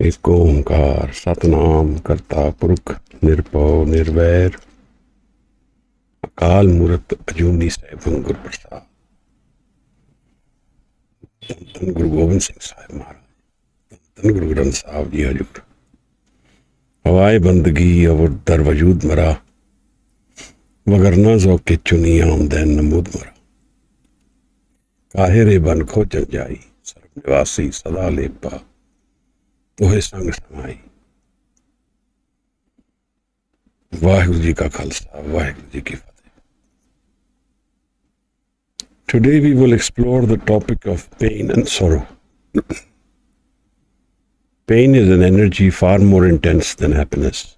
एक ओंकार सतनाम करता पुरख निरभव निर्वैर अकाल मूरत अजूनी सैभं गुर प्रसाद। धन गुरु गोबिंद सिंह साहिब महाराज, धन गुरु ग्रंथ साहब जी हजूर। हवाए बंदगी अवर दर वजूद मरा, वगरना जो के चुनी आमदैन नमूद मरा। काहिरे बन खोजन जाई, सर्व निवासी सदा लेपा, तोहे संग समाई। वाहिगुरु जी का खालसा, वाहिगुरु जी की फतेह। Today we will explore the topic of pain and sorrow. Pain is an energy far more intense than happiness.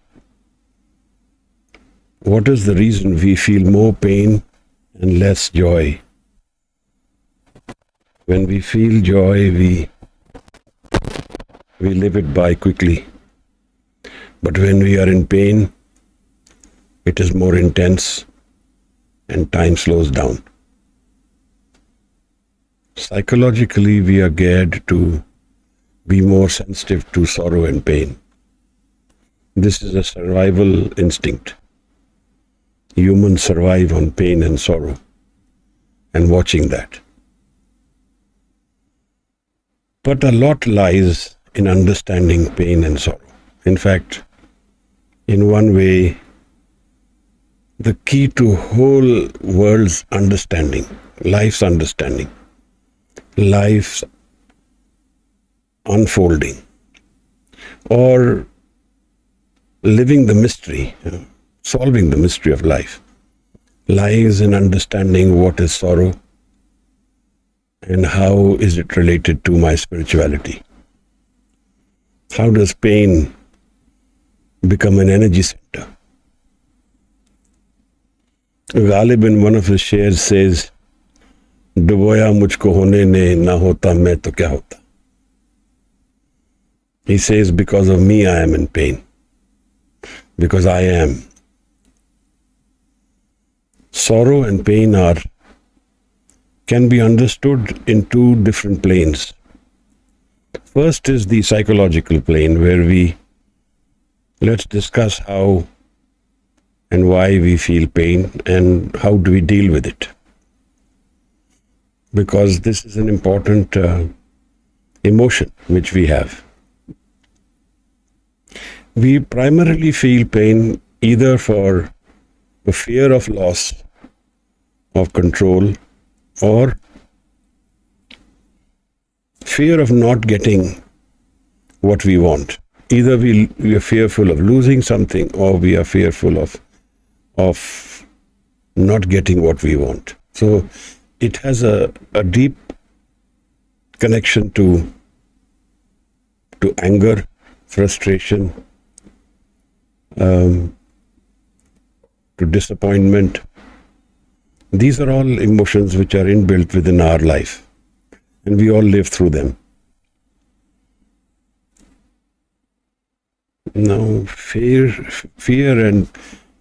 What is the reason we feel more pain and less joy? When we feel joy, we live it by quickly. But when we are in pain, it is more intense and time slows down. Psychologically, we are geared to be more sensitive to sorrow and pain. This is a survival instinct. Humans survive on pain and sorrow and watching that. But a lot lies in understanding pain and sorrow. In fact, in one way, the key to whole world's understanding, life's understanding, life's unfolding, or living the mystery, solving the mystery of life, lies in understanding what is sorrow and how is it related to my spirituality. How does pain become an energy center? Ghalib in one of his shares says, डुबोया मुझको होने ने ना होता मैं तो क्या होता. He says, because of me I am in pain, because I am. Sorrow and pain can be understood in two different planes. First is the psychological plane, where let's discuss how and why we feel pain and how do we deal with it. Because this is an important emotion which we have. We primarily feel pain either for the fear of loss of control or fear of not getting what we want. Either we are fearful of losing something, or we are fearful of not getting what we want. So it has a deep connection to anger, frustration, to disappointment. These are all emotions which are inbuilt within our life, and we all live through them. Now, fear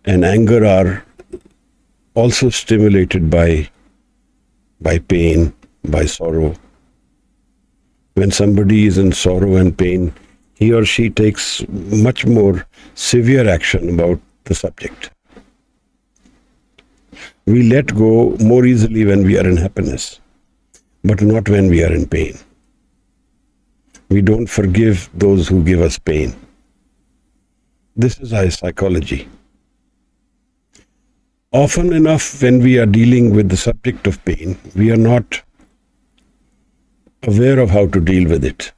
and anger are also stimulated by pain, by sorrow. When somebody is in sorrow and pain, he or she takes much more severe action about the subject. We let go more easily when we are in happiness, but not when we are in pain. We don't forgive those who give us pain. This is our psychology. Often enough, when we are dealing with the subject of pain, we are not aware of how to deal with it.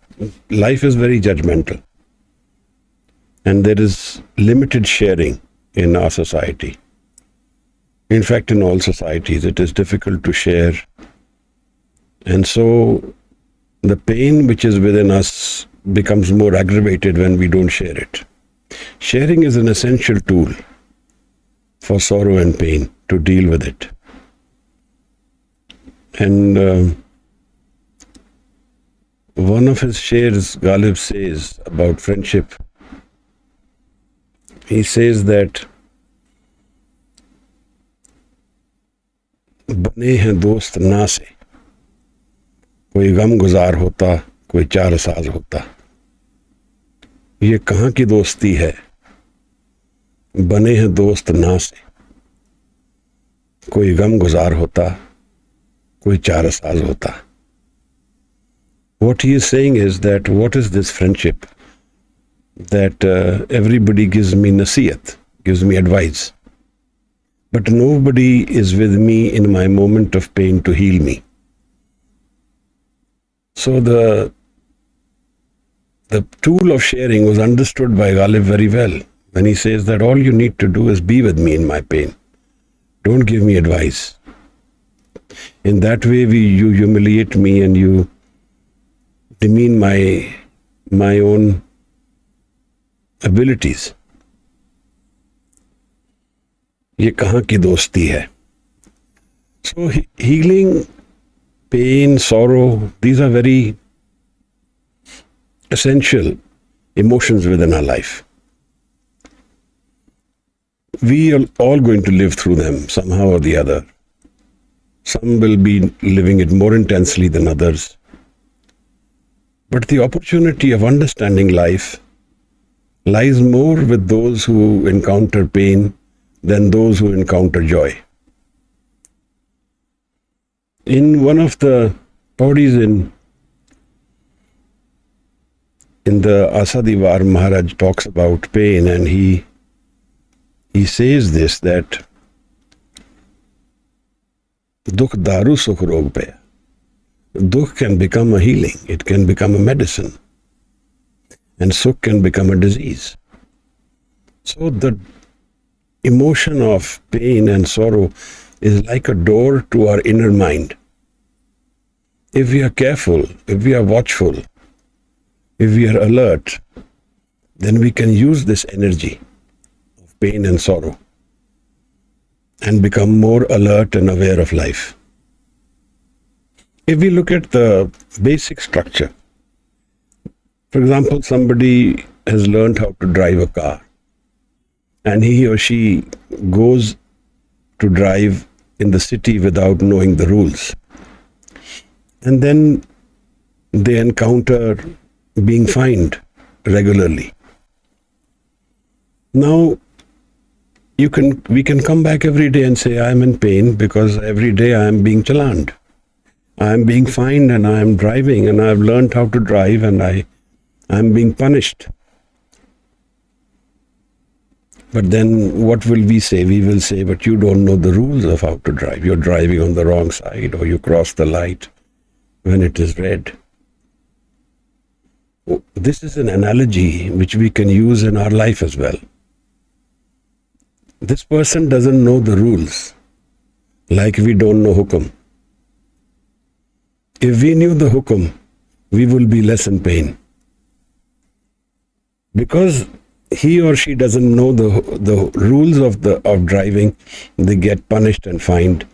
Life is very judgmental, and there is limited sharing in our society. In fact, in all societies, it is difficult to share. And so the pain which is within us becomes more aggravated when we don't share it. Sharing is an essential tool for sorrow and pain, to deal with it. And one of his shares, Ghalib says about friendship, he says that बने हैं दोस्त ना से, कोई गम गुजार होता, कोई चार साज होता. ये कहाँ की दोस्ती है, बने हैं दोस्त ना से। कोई गम गुजार होता, कोई चारसाज होता. What he is saying is that what is this friendship that everybody gives me nasiyat, gives me advice, but nobody is with me in my moment of pain to heal me. So the tool of sharing was understood by Ghalib very well when he says that all you need to do is be with me in my pain. Don't give me advice. In that way, you humiliate me and you demean my own abilities. ये कहाँ की दोस्ती है? So healing, pain, sorrow, these are very essential emotions within our life. We are all going to live through them somehow or the other. Some will be living it more intensely than others. But the opportunity of understanding life lies more with those who encounter pain than those who encounter joy. In one of the pauris in the Asadivar, Maharaj talks about pain, and he says this, that Dukh daru sukh rog pe. Dukh can become a healing, it can become a medicine, and sukh can become a disease. So the emotion of pain and sorrow is like a door to our inner mind. If we are careful, if we are watchful, if we are alert, then we can use this energy of pain and sorrow and become more alert and aware of life. If we look at the basic structure, for example, somebody has learned how to drive a car, and he or she goes to drive in the city without knowing the rules. And then they encounter being fined regularly. Now, we can come back every day and say, I am in pain because every day I am being challaned. I am being fined and I am driving and I have learned how to drive and I am being punished. But then what will we say? We will say, but you don't know the rules of how to drive. You're driving on the wrong side, or you cross the light when it is red. This is an analogy which we can use in our life as well. This person doesn't know the rules, like we don't know Hukam. If we knew the Hukam, we will be less in pain. Because he or she doesn't know the rules of driving, they get punished and fined.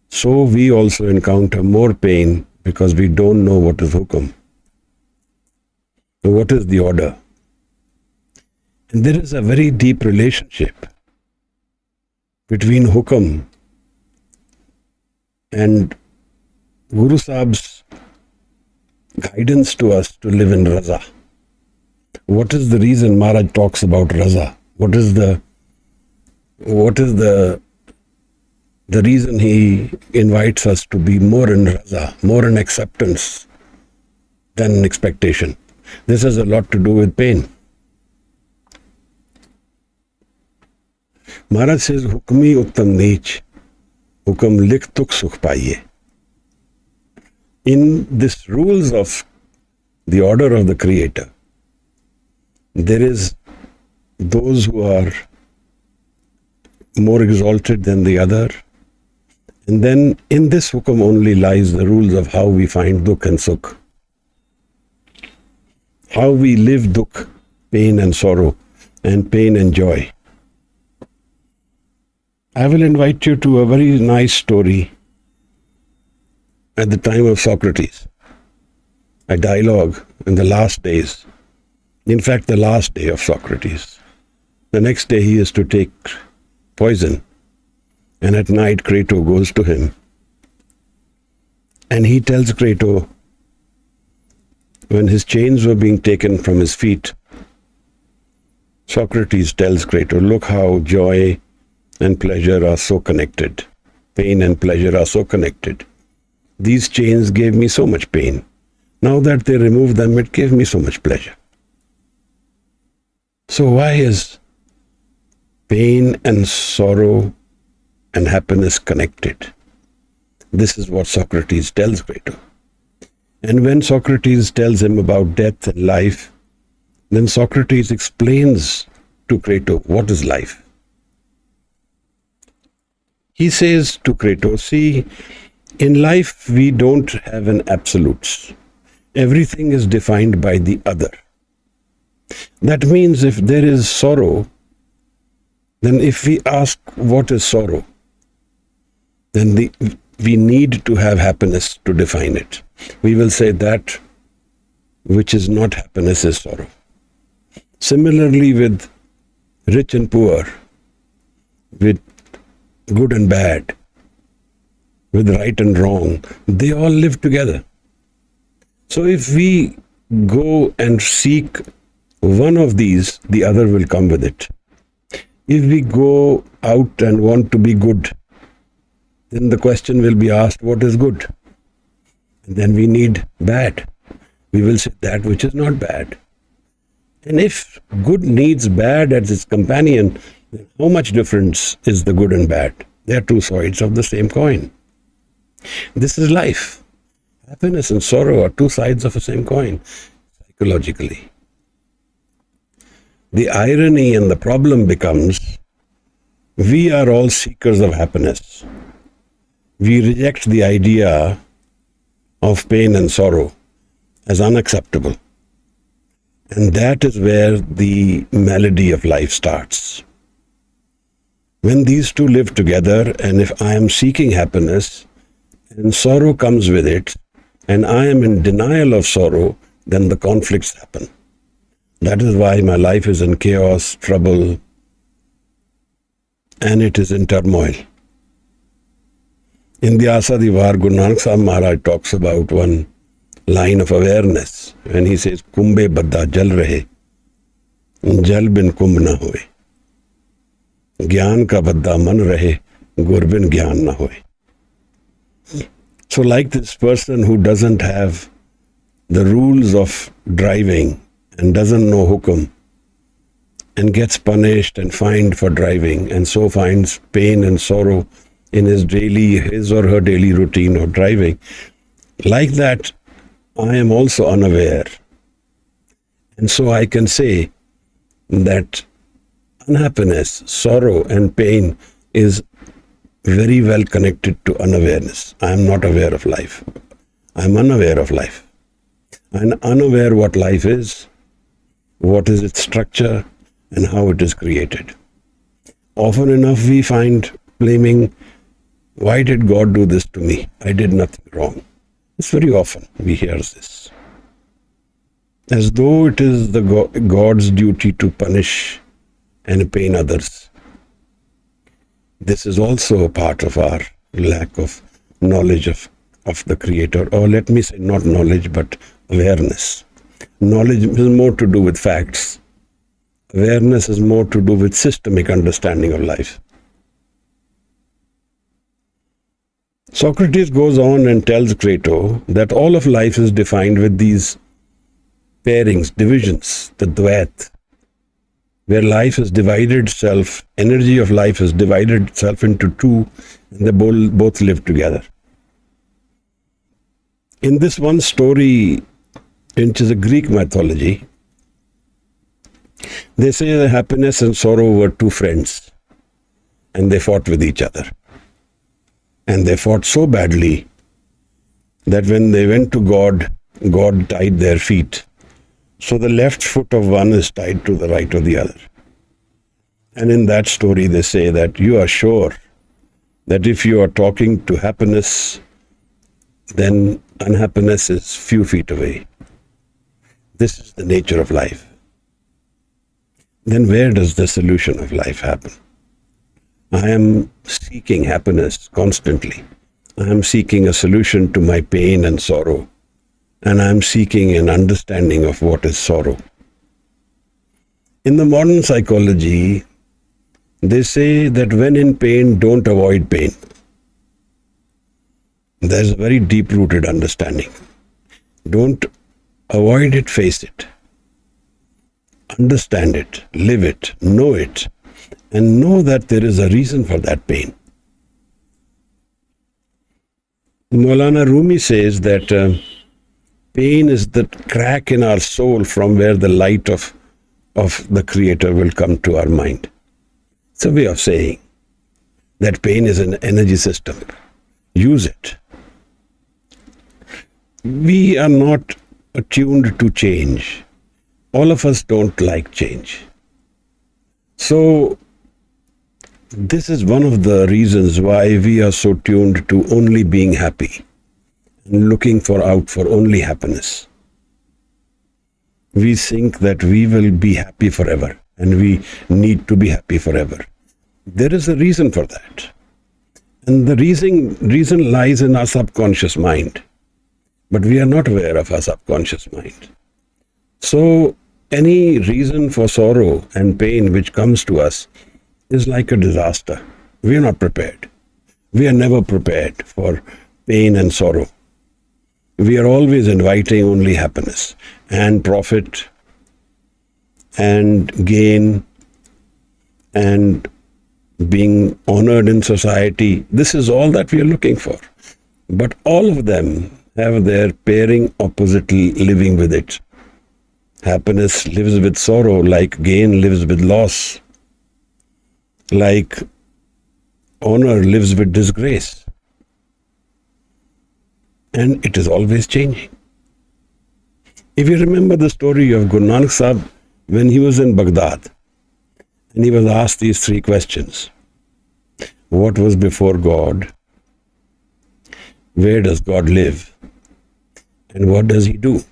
So we also encounter more pain because we don't know what is Hukam. So what is the order? And there is a very deep relationship between Hukam and Guru Sahib's guidance to us to live in Raza. What is the reason Maharaj talks about Raza? What is the reason he invites us to be more in Raza, more in acceptance than expectation? This has a lot to do with pain. Maharaj says, Hukmi uttam neech, hukam likh tuk sukh paiye. In this rules of the order of the Creator, there is those who are more exalted than the other. And then in this hukam only lies the rules of how we find dukh and sukh. How we live dukh, pain and sorrow, and pain and joy. I will invite you to a very nice story at the time of Socrates, a dialogue in the last days. In fact, the last day of Socrates. The next day he is to take poison, and at night Crato goes to him. And he tells Crato, when his chains were being taken from his feet, Socrates tells Crato, look how joy and pleasure are so connected. Pain and pleasure are so connected. These chains gave me so much pain. Now that they removed them, it gave me so much pleasure. So why is pain and sorrow and happiness connected? This is what Socrates tells Crato. And when Socrates tells him about death and life, then Socrates explains to Crato what is life. He says to Crato, see, in life we don't have an absolutes. Everything is defined by the other. That means if there is sorrow, then if we ask what is sorrow, then we need to have happiness to define it. We will say that which is not happiness is sorrow. Similarly with rich and poor, with good and bad, with right and wrong, they all live together. So if we go and seek one of these, the other will come with it. If we go out and want to be good, then the question will be asked, what is good? And then we need bad. We will say that which is not bad. And if good needs bad as its companion, then how much difference is the good and bad? They are two sides of the same coin. This is life. Happiness and sorrow are two sides of the same coin, psychologically. The irony and the problem becomes, we are all seekers of happiness. We reject the idea of pain and sorrow as unacceptable. And that is where the malady of life starts. When these two live together, and if I am seeking happiness, and sorrow comes with it, and I am in denial of sorrow, then the conflicts happen. That is why my life is in chaos, trouble, and it is in turmoil. In the Asa Di Var, Guru Nanak Sahib Maharaj talks about one line of awareness when he says, Kumbhe badda jal rahe, jal bin kumbh na hoye. Gyan ka badda man rahe, gur bin gyan na hoye. So like this person who doesn't have the rules of driving and doesn't know hukam and gets punished and fined for driving and so finds pain and sorrow in his or her daily routine of driving, like that I am also unaware. And so I can say that unhappiness, sorrow and pain is very well connected to unawareness. I am not aware of life. I am unaware of life. I am unaware what life is, what is its structure, and how it is created. Often enough we find blaming, why did God do this to me? I did nothing wrong. It's very often we hear this. As though it is the God's duty to punish and pain others. This is also a part of our lack of knowledge of the Creator, or let me say not knowledge but awareness. Knowledge is more to do with facts. Awareness is more to do with systemic understanding of life. Socrates goes on and tells Crato that all of life is defined with these pairings, divisions, the dvait, where life has divided itself, energy of life has divided itself into two, and they both live together. In this one story, which is a Greek mythology, they say that happiness and sorrow were two friends, and they fought with each other. And they fought so badly that when they went to God, God tied their feet. So the left foot of one is tied to the right of the other. And in that story they say that you are sure that if you are talking to happiness, then unhappiness is few feet away. This is the nature of life. Then where does the solution of life happen? I am seeking happiness constantly. I am seeking a solution to my pain and sorrow. And I am seeking an understanding of what is sorrow. In the modern psychology, they say that when in pain, don't avoid pain. There's a very deep-rooted understanding. Don't avoid it, face it. Understand it, live it, and know that there is a reason for that pain. Maulana Rumi says that pain is the crack in our soul from where the light of the Creator will come to our mind. It's a way of saying that pain is an energy system. Use it. We are not attuned to change. All of us don't like change. So, this is one of the reasons why we are so tuned to only being happy and looking out for only happiness. We think that we will be happy forever and we need to be happy forever. There is a reason for that. And the reason lies in our subconscious mind. But we are not aware of our subconscious mind. So, any reason for sorrow and pain which comes to us is like a disaster. We are not prepared. We are never prepared for pain and sorrow. We are always inviting only happiness and profit and gain and being honored in society. This is all that we are looking for. But all of them have their pairing oppositely living with it. Happiness lives with sorrow, like gain lives with loss, like honor lives with disgrace. And it is always changing. If you remember the story of Guru Nanak Sahib when he was in Baghdad, and he was asked these three questions. What was before God? Where does God live? And what does he do?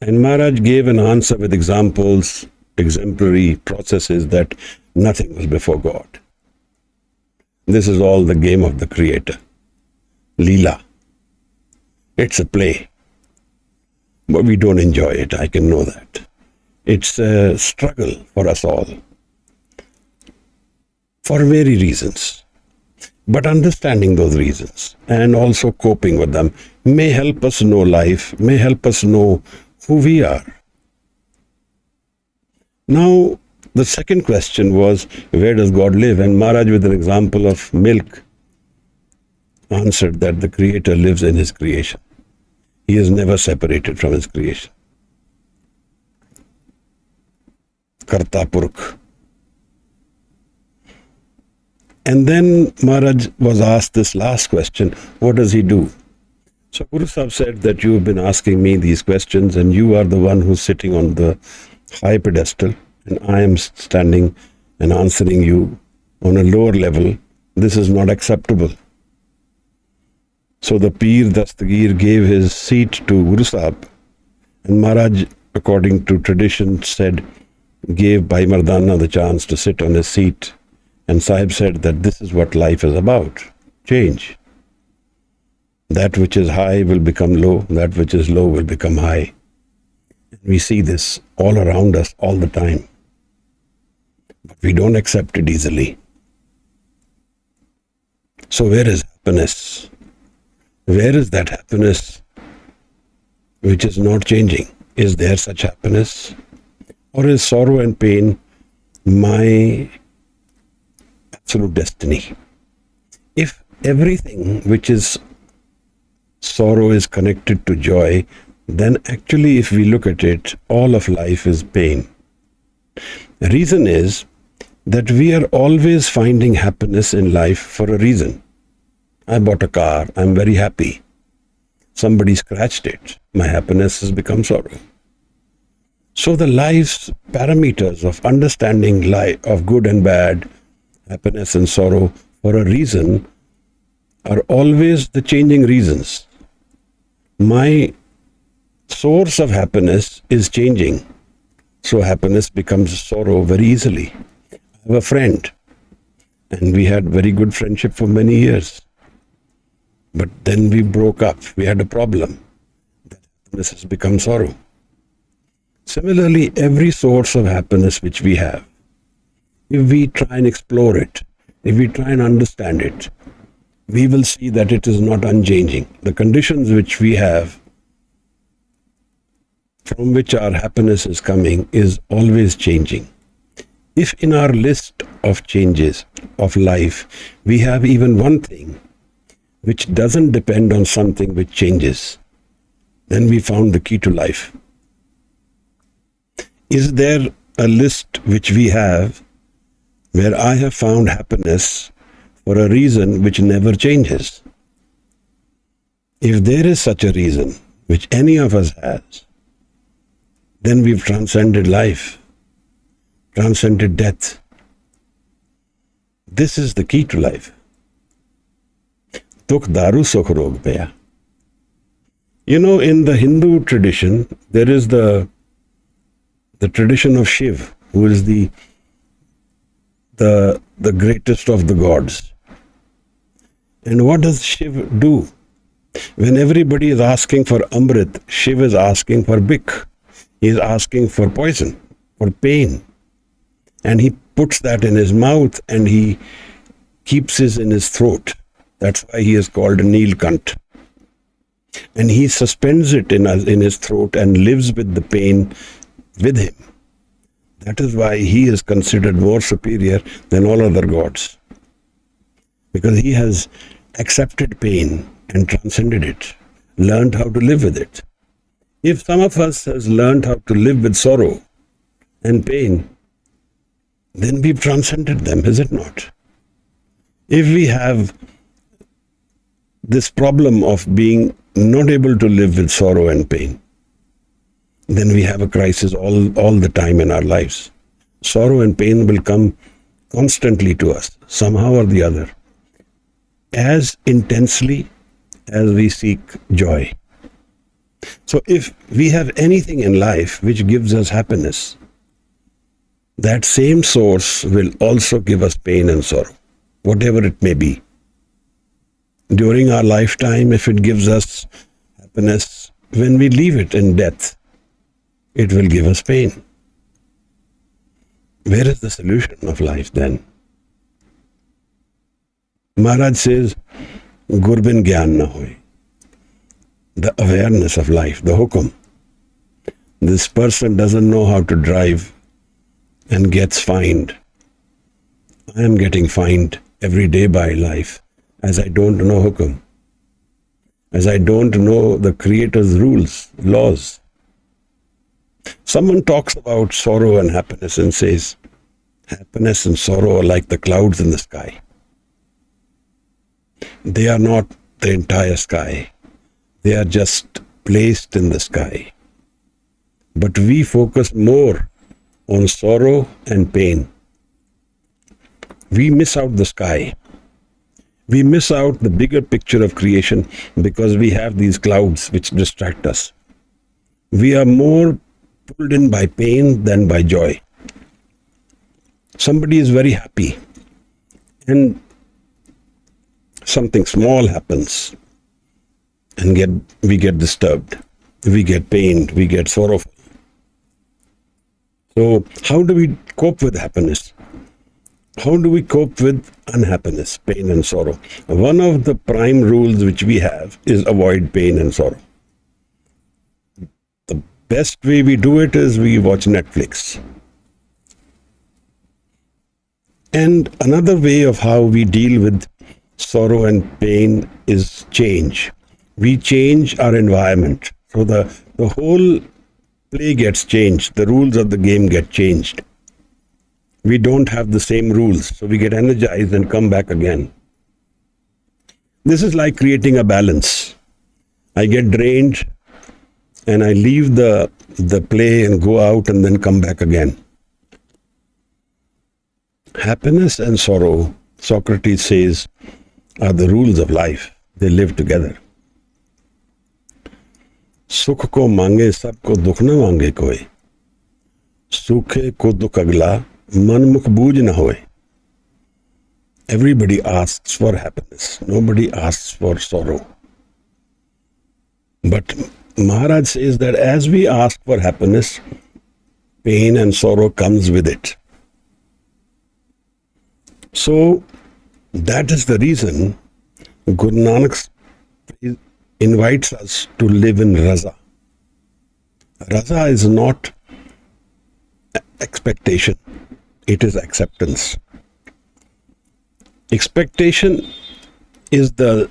And Maharaj gave an answer with examples, exemplary processes that nothing was before God. This is all the game of the Creator. Leela. It's a play. But we don't enjoy it, I can know that. It's a struggle for us all. For very reasons. But understanding those reasons and also coping with them may help us know life, may help us know who we are. Now, the second question was, where does God live? And Maharaj, with an example of milk, answered that the Creator lives in His creation. He is never separated from His creation. Karta Purukh. And then Maharaj was asked this last question, what does he do? So Guru Sahib said that you have been asking me these questions and you are the one who's sitting on the high pedestal and I am standing and answering you on a lower level. This is not acceptable. So the Peer Dastagir gave his seat to Guru Sahib and Maharaj, according to tradition, gave Bhai Mardana the chance to sit on his seat. And Sahib said that this is what life is about, change. That which is high will become low, that which is low will become high. And we see this all around us all the time. But we don't accept it easily. So where is happiness? Where is that happiness which is not changing? Is there such happiness? Or is sorrow and pain my absolute destiny? If everything which is sorrow is connected to joy, then actually if we look at it, all of life is pain. The reason is that we are always finding happiness in life for a reason. I bought a car, I'm very happy. Somebody scratched it, my happiness has become sorrow. So the life's parameters of understanding life, of good and bad, happiness and sorrow, for a reason, are always the changing reasons. My source of happiness is changing, so happiness becomes sorrow very easily. I have a friend, and we had very good friendship for many years. But then we broke up, we had a problem. That happiness has become sorrow. Similarly, every source of happiness which we have, if we try and explore it, if we try and understand it, we will see that it is not unchanging. The conditions which we have, from which our happiness is coming, is always changing. If in our list of changes of life, we have even one thing which doesn't depend on something which changes, then we found the key to life. Is there a list which we have where I have found happiness for a reason which never changes? If there is such a reason, which any of us has, then we've transcended life, transcended death. This is the key to life. Dukh daru sukh rog paya. You know, in the Hindu tradition, there is the tradition of Shiv, who is the greatest of the gods. And what does Shiv do? When everybody is asking for Amrit, Shiv is asking for Bik. He is asking for poison, for pain. And he puts that in his mouth and he keeps it in his throat. That's why he is called a Neelkant. And he suspends it in his throat and lives with the pain with him. That is why he is considered more superior than all other gods. Because he has accepted pain and transcended it, learned how to live with it. If some of us has learned how to live with sorrow and pain, then we've transcended them, is it not? If we have this problem of being not able to live with sorrow and pain, then we have a crisis all the time in our lives. Sorrow and pain will come constantly to us, somehow or the other, as intensely as we seek joy. So if we have anything in life which gives us happiness, that same source will also give us pain and sorrow, whatever it may be. During our lifetime, if it gives us happiness, when we leave it in death, it will give us pain. Where is the solution of life then? Maharaj says, Gurbin Gyan na hoy. The awareness of life, the Hukam. This person doesn't know how to drive and gets fined. I am getting fined every day by life as I don't know Hukam, as I don't know the Creator's rules, laws. Someone talks about sorrow and happiness and says, happiness and sorrow are like the clouds in the sky. They are not the entire sky. They are just placed in the sky. But we focus more on sorrow and pain. We miss out the sky. We miss out the bigger picture of creation because we have these clouds which distract us. We are more pulled in by pain than by joy. Somebody is very happy and something small happens and we get disturbed, we get pained, we get sorrowful. So how do we cope with happiness? How do we cope with unhappiness, pain and sorrow? One of the prime rules which we have is avoid pain and sorrow. The best way we do it is we watch Netflix. And another way of how we deal with sorrow and pain is change. We change our environment. So the whole play gets changed. The rules of the game get changed. We don't have the same rules, so we get energized and come back again. This is like creating a balance. I get drained and I leave the play and go out and then come back again. Happiness and sorrow, Socrates says, are the rules of life. They live together. Sukh ko mange sabko dukh na mange koi. Sukhe ko dukh agla man mukh booj na hoye. Everybody asks for happiness. Nobody asks for sorrow. But Maharaj says that as we ask for happiness, pain and sorrow comes with it. So that is the reason Guru Nanak invites us to live in raza. Raza is not expectation, it is acceptance. Expectation is the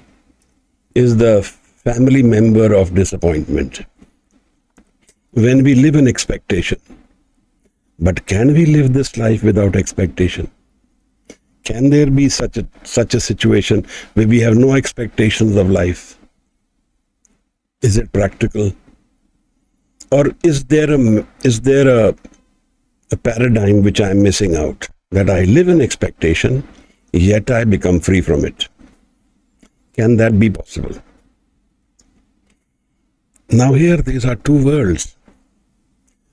family member of disappointment. When we live in expectation, but can we live this life without expectation? Can there be such a situation where we have no expectations of life? Is it practical? Or is there a paradigm which I am missing out? That I live in expectation, yet I become free from it. Can that be possible? Now here, these are two worlds.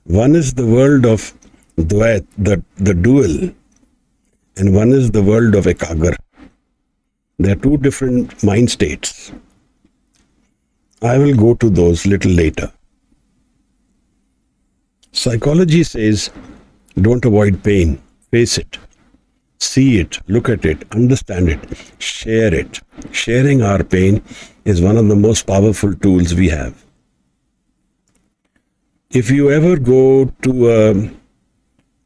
One is the world of Dvait, the dual, and one is the world of Ekagar. They are two different mind states. I will go to those little later. Psychology says, don't avoid pain, face it, see it, look at it, understand it, share it. Sharing our pain is one of the most powerful tools we have. If you ever go to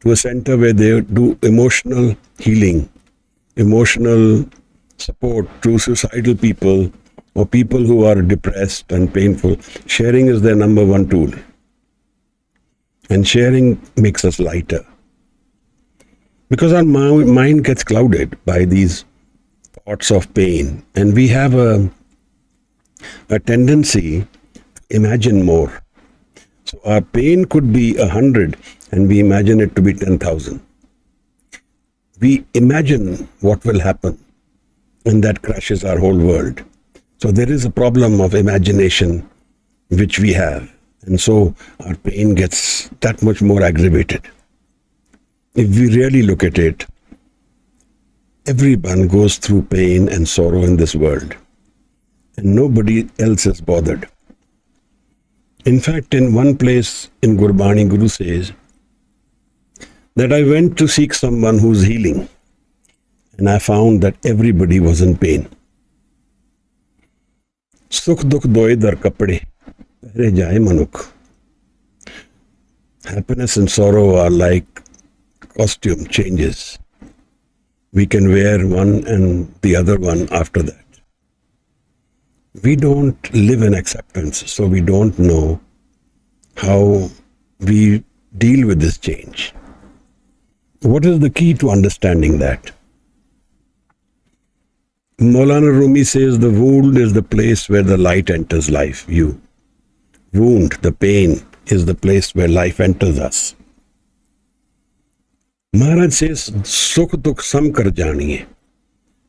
a center where they do emotional healing, emotional support to suicidal people or people who are depressed and painful, sharing is their number one tool. And sharing makes us lighter. Because our mind gets clouded by these thoughts of pain, and we have a tendency to imagine more. So our pain could be 100 and we imagine it to be 10,000. We imagine what will happen, and that crashes our whole world. So there is a problem of imagination which we have, and so our pain gets that much more aggravated. If we really look at it, everyone goes through pain and sorrow in this world, and nobody else is bothered. In fact, in one place in Gurbani, Guru says that I went to seek someone who's healing, and I found that everybody was in pain. Sukh dukh doye dar kapde, pehre jaye manuk. Happiness and sorrow are like costume changes. We can wear one and the other one after that. We don't live in acceptance, so we don't know how we deal with this change. What is the key to understanding that? Maulana Rumi says the wound is the place where the light enters life, you. Wound, the pain, is the place where life enters us. Maharaj says, Sukh dukh sam kar janiye,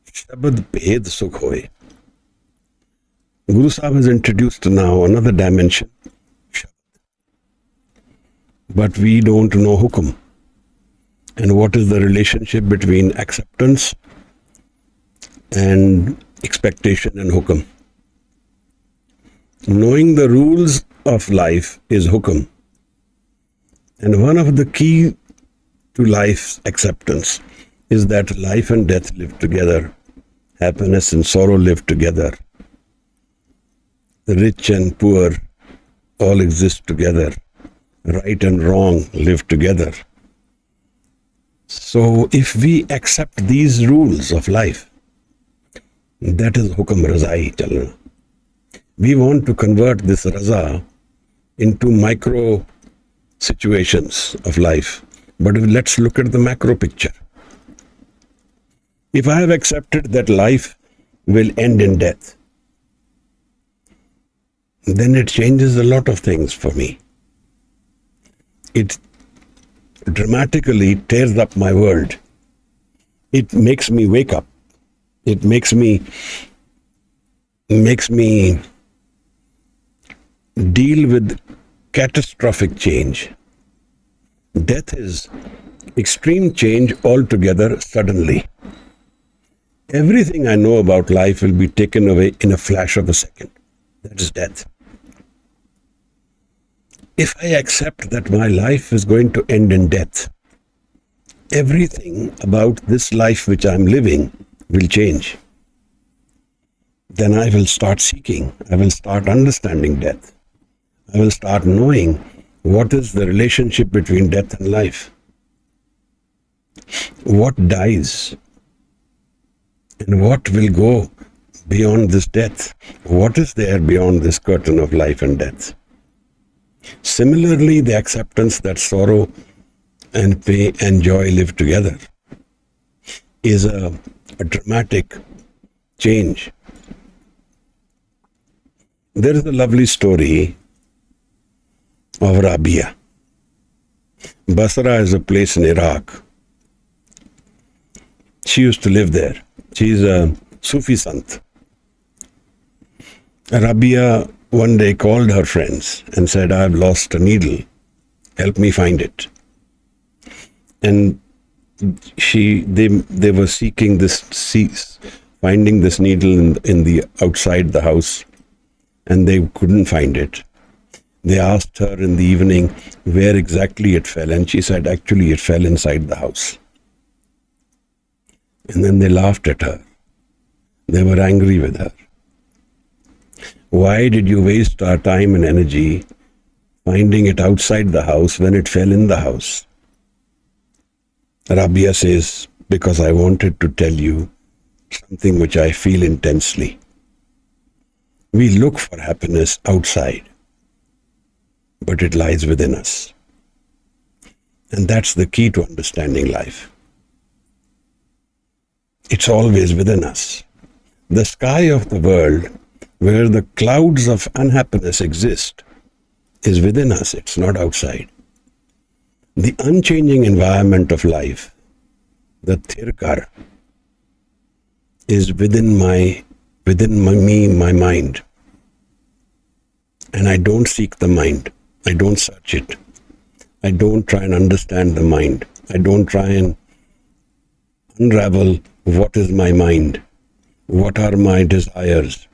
Shabad bhed sukh hoye. Guru Sahib has introduced now another dimension, Shabad. But we don't know Hukam. And what is the relationship between acceptance and expectation and Hukam? Knowing the rules of life is Hukam. And one of the key to life's acceptance is that life and death live together, happiness and sorrow live together, the rich and poor all exist together, right and wrong live together. So if we accept these rules of life, that is Hukam Razai Chalna. We want to convert this Raza into micro situations of life. But let's look at the macro picture. If I have accepted that life will end in death, then it changes a lot of things for me. It dramatically tears up my world. It makes me wake up. It makes me deal with catastrophic change. Death is extreme change altogether suddenly. Everything I know about life will be taken away in a flash of a second. That is death. If I accept that my life is going to end in death, everything about this life which I'm living will change. Then I will start seeking. I will start understanding death. I will start knowing what is the relationship between death and life. What dies and what will go beyond this death? What is there beyond this curtain of life and death? Similarly, the acceptance that sorrow and pain and joy live together is a dramatic change. There is a lovely story of Rabia. Basra is a place in Iraq. She used to live there. She is a Sufi Sant. Rabia one day called her friends and said, "I've lost a needle. Help me find it." And they were seeking finding this needle in the outside the house, and they couldn't find it. They asked her in the evening where exactly it fell, and she said actually it fell inside the house. And then they laughed at her. They were angry with her. Why did you waste our time and energy finding it outside the house when it fell in the house? Rabia says, because I wanted to tell you something which I feel intensely. We look for happiness outside, but it lies within us. And that's the key to understanding life. It's always within us. The sky of the world, where the clouds of unhappiness exist, is within us. It's not outside. The unchanging environment of life, the thirkar, is within my mind. And I don't seek the mind. I don't search it. I don't try and understand the mind. I don't try and unravel what is my mind. What are my desires?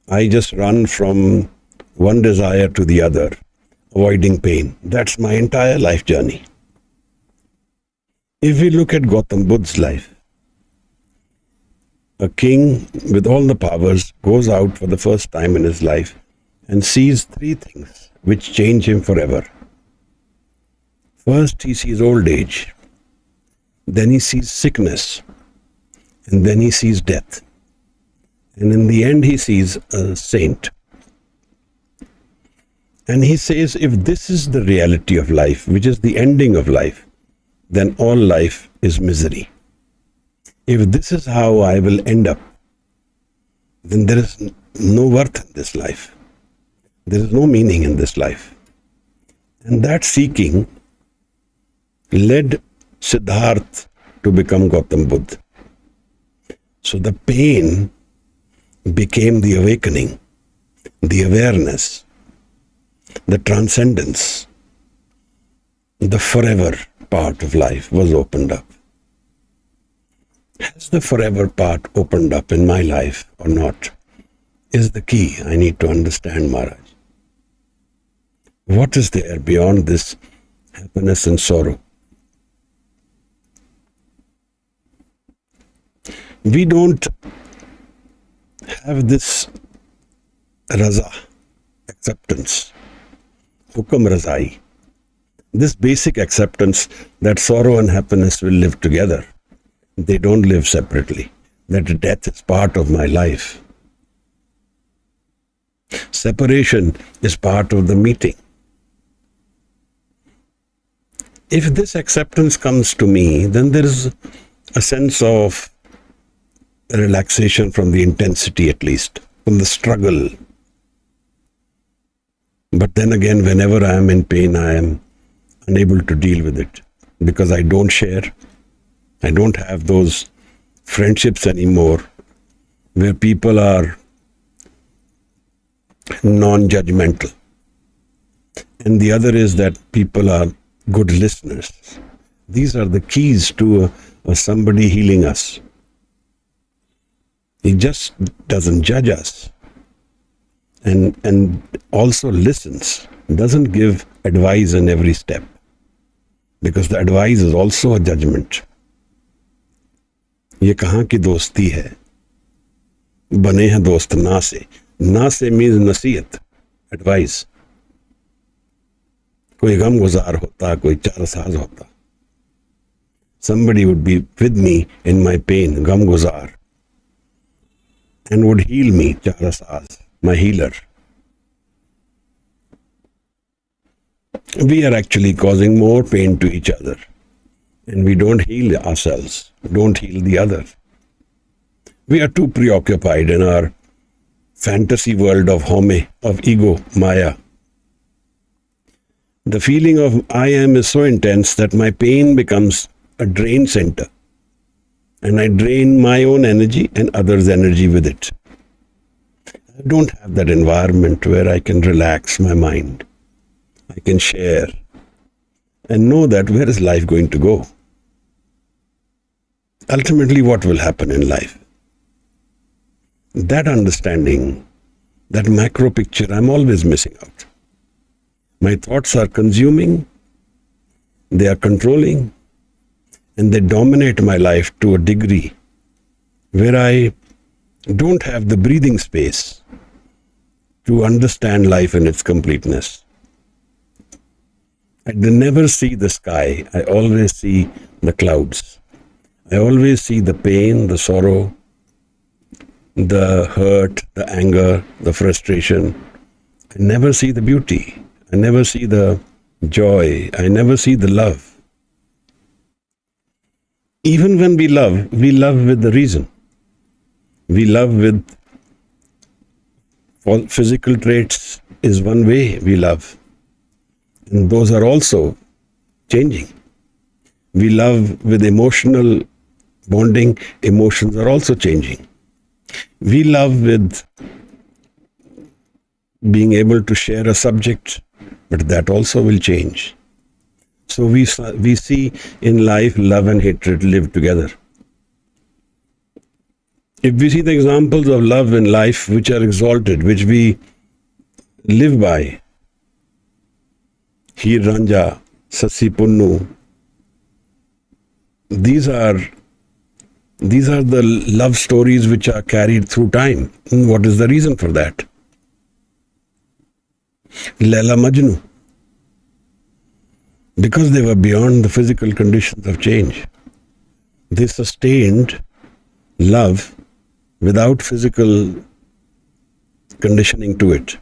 I just run from one desire to the other, avoiding pain. That's my entire life journey. If we look at Gautam Buddha's life, a king with all the powers goes out for the first time in his life and sees three things which change him forever. First, he sees old age. Then he sees sickness. And then he sees death. And in the end, he sees a saint. And he says, if this is the reality of life, which is the ending of life, then all life is misery. If this is how I will end up, then there is no worth in this life. There is no meaning in this life. And that seeking led Siddhartha to become Gautam Buddha. So the pain became the awakening, the awareness, the transcendence. The forever part of life was opened up. Has the forever part opened up in my life or not? Is the key I need to understand, Maharaj. What is there beyond this happiness and sorrow? We don't have this raza, acceptance, hukam razai, this basic acceptance that sorrow and happiness will live together. They don't live separately, that death is part of my life. Separation is part of the meeting. If this acceptance comes to me, then there is a sense of relaxation from the intensity, at least, from the struggle. But then again, whenever I am in pain, I am unable to deal with it because I don't share. I don't have those friendships anymore where people are non-judgmental. And the other is that people are good listeners. These are the keys to somebody healing us. He just doesn't judge us. and also listens, doesn't give advice in every step, because the advice is also a judgment. ये कहाँ की दोस्ती है? बने हैं दोस्त ना से. ना से means नसीहत, advice. कोई गम गुजार होता, कोई चारसाज होता. Somebody would be with me in my pain, gam guzar, and would heal me, charasaz, my healer. We are actually causing more pain to each other, and we don't heal ourselves, don't heal the other. We are too preoccupied in our fantasy world of home, of ego, maya. The feeling of I am is so intense that my pain becomes a drain center, and I drain my own energy and others' energy with it. I don't have that environment where I can relax my mind. I can share and know that where is life going to go? Ultimately, what will happen in life? That understanding, that macro picture, I'm always missing out. My thoughts are consuming, they are controlling, and they dominate my life to a degree where I don't have the breathing space to understand life in its completeness. I never see the sky, I always see the clouds. I always see the pain, the sorrow, the hurt, the anger, the frustration. I never see the beauty. I never see the joy. I never see the love. Even when we love with the reason. We love with physical traits is one way we love. And those are also changing. We love with emotional bonding, emotions are also changing. We love with being able to share a subject, but that also will change. So we see in life love and hatred live together. If we see the examples of love in life which are exalted, which we live by, Heer Ranja, Sassi Punnu, these are the love stories which are carried through time. What is the reason for that? Laila Majnu. Because they were beyond the physical conditions of change. They sustained love without physical conditioning to it.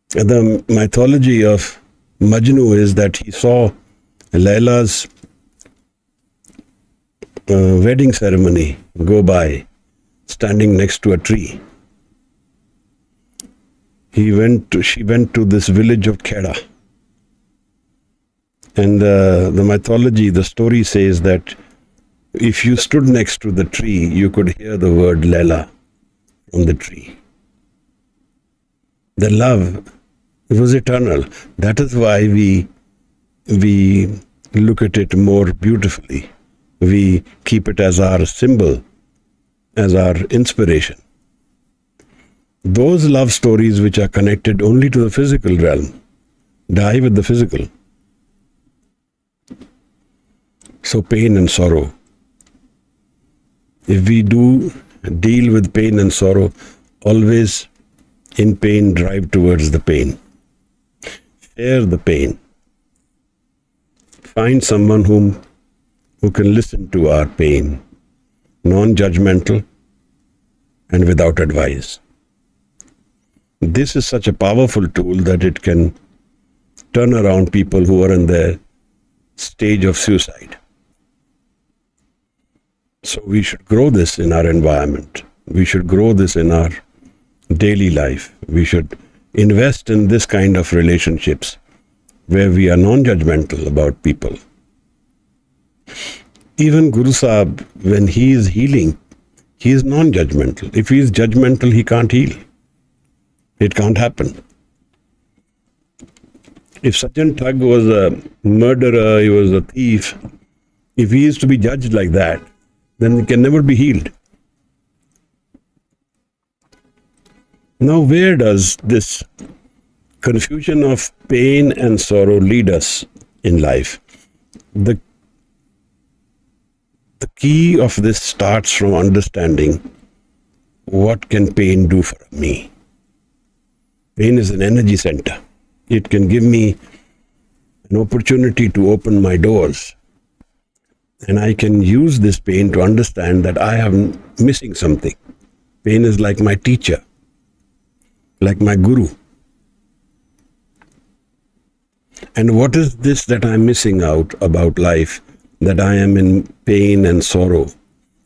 The mythology of Majnu is that he saw Laila's wedding ceremony go by standing next to a tree. She went to this village of Kheda. And the mythology, the story says that if you stood next to the tree, you could hear the word Laila from the tree. The love, it was eternal. That is why we look at it more beautifully. We keep it as our symbol, as our inspiration. Those love stories which are connected only to the physical realm die with the physical. So pain and sorrow. If we do deal with pain and sorrow, always in pain drive towards the pain. Share the pain. Find someone who can listen to our pain, non-judgmental and without advice. This is such a powerful tool that it can turn around people who are in their stage of suicide. So we should grow this in our environment. We should grow this in our daily life. We should invest in this kind of relationships where we are non-judgmental about people. Even Guru Sahib, when he is healing, he is non-judgmental. If he is judgmental, he can't heal. It can't happen. If Sachin Thug was a murderer, he was a thief, if he is to be judged like that, then he can never be healed. Now, where does this confusion of pain and sorrow lead us in life? The key of this starts from understanding what can pain do for me. Pain is an energy center. It can give me an opportunity to open my doors. And I can use this pain to understand that I am missing something. Pain is like my teacher, like my guru. And what is this that I'm missing out about life, that I am in pain and sorrow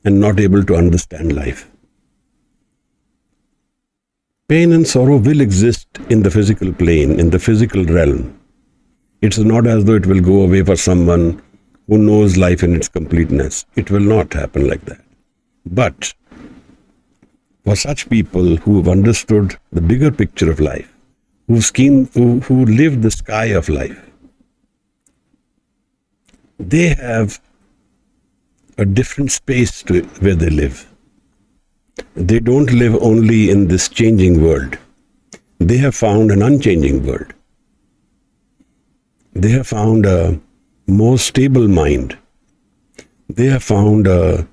and not able to understand life? Pain and sorrow will exist in the physical plane, in the physical realm. It's not as though it will go away for someone who knows life in its completeness. It will not happen like that. But for such people who have understood the bigger picture of life, who live the sky of life, they have a different space to where they live. They don't live only in this changing world. They have found an unchanging world. They have found a more stable mind. They have found a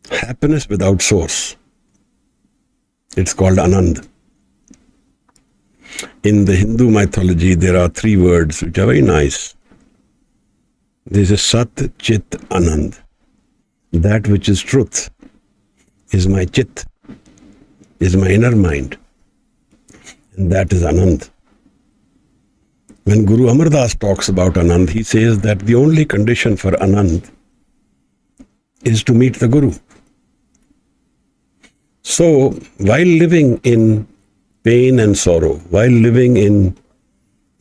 happiness without source. It's called Anand. In the Hindu mythology, there are 3 words which are very nice. There is a Sat, Chit, Anand. That which is truth is my Chit, is my inner mind. And that is Anand. When Guru Amar Das talks about Anand, he says that the only condition for Anand is to meet the Guru. So, while living in pain and sorrow, while living in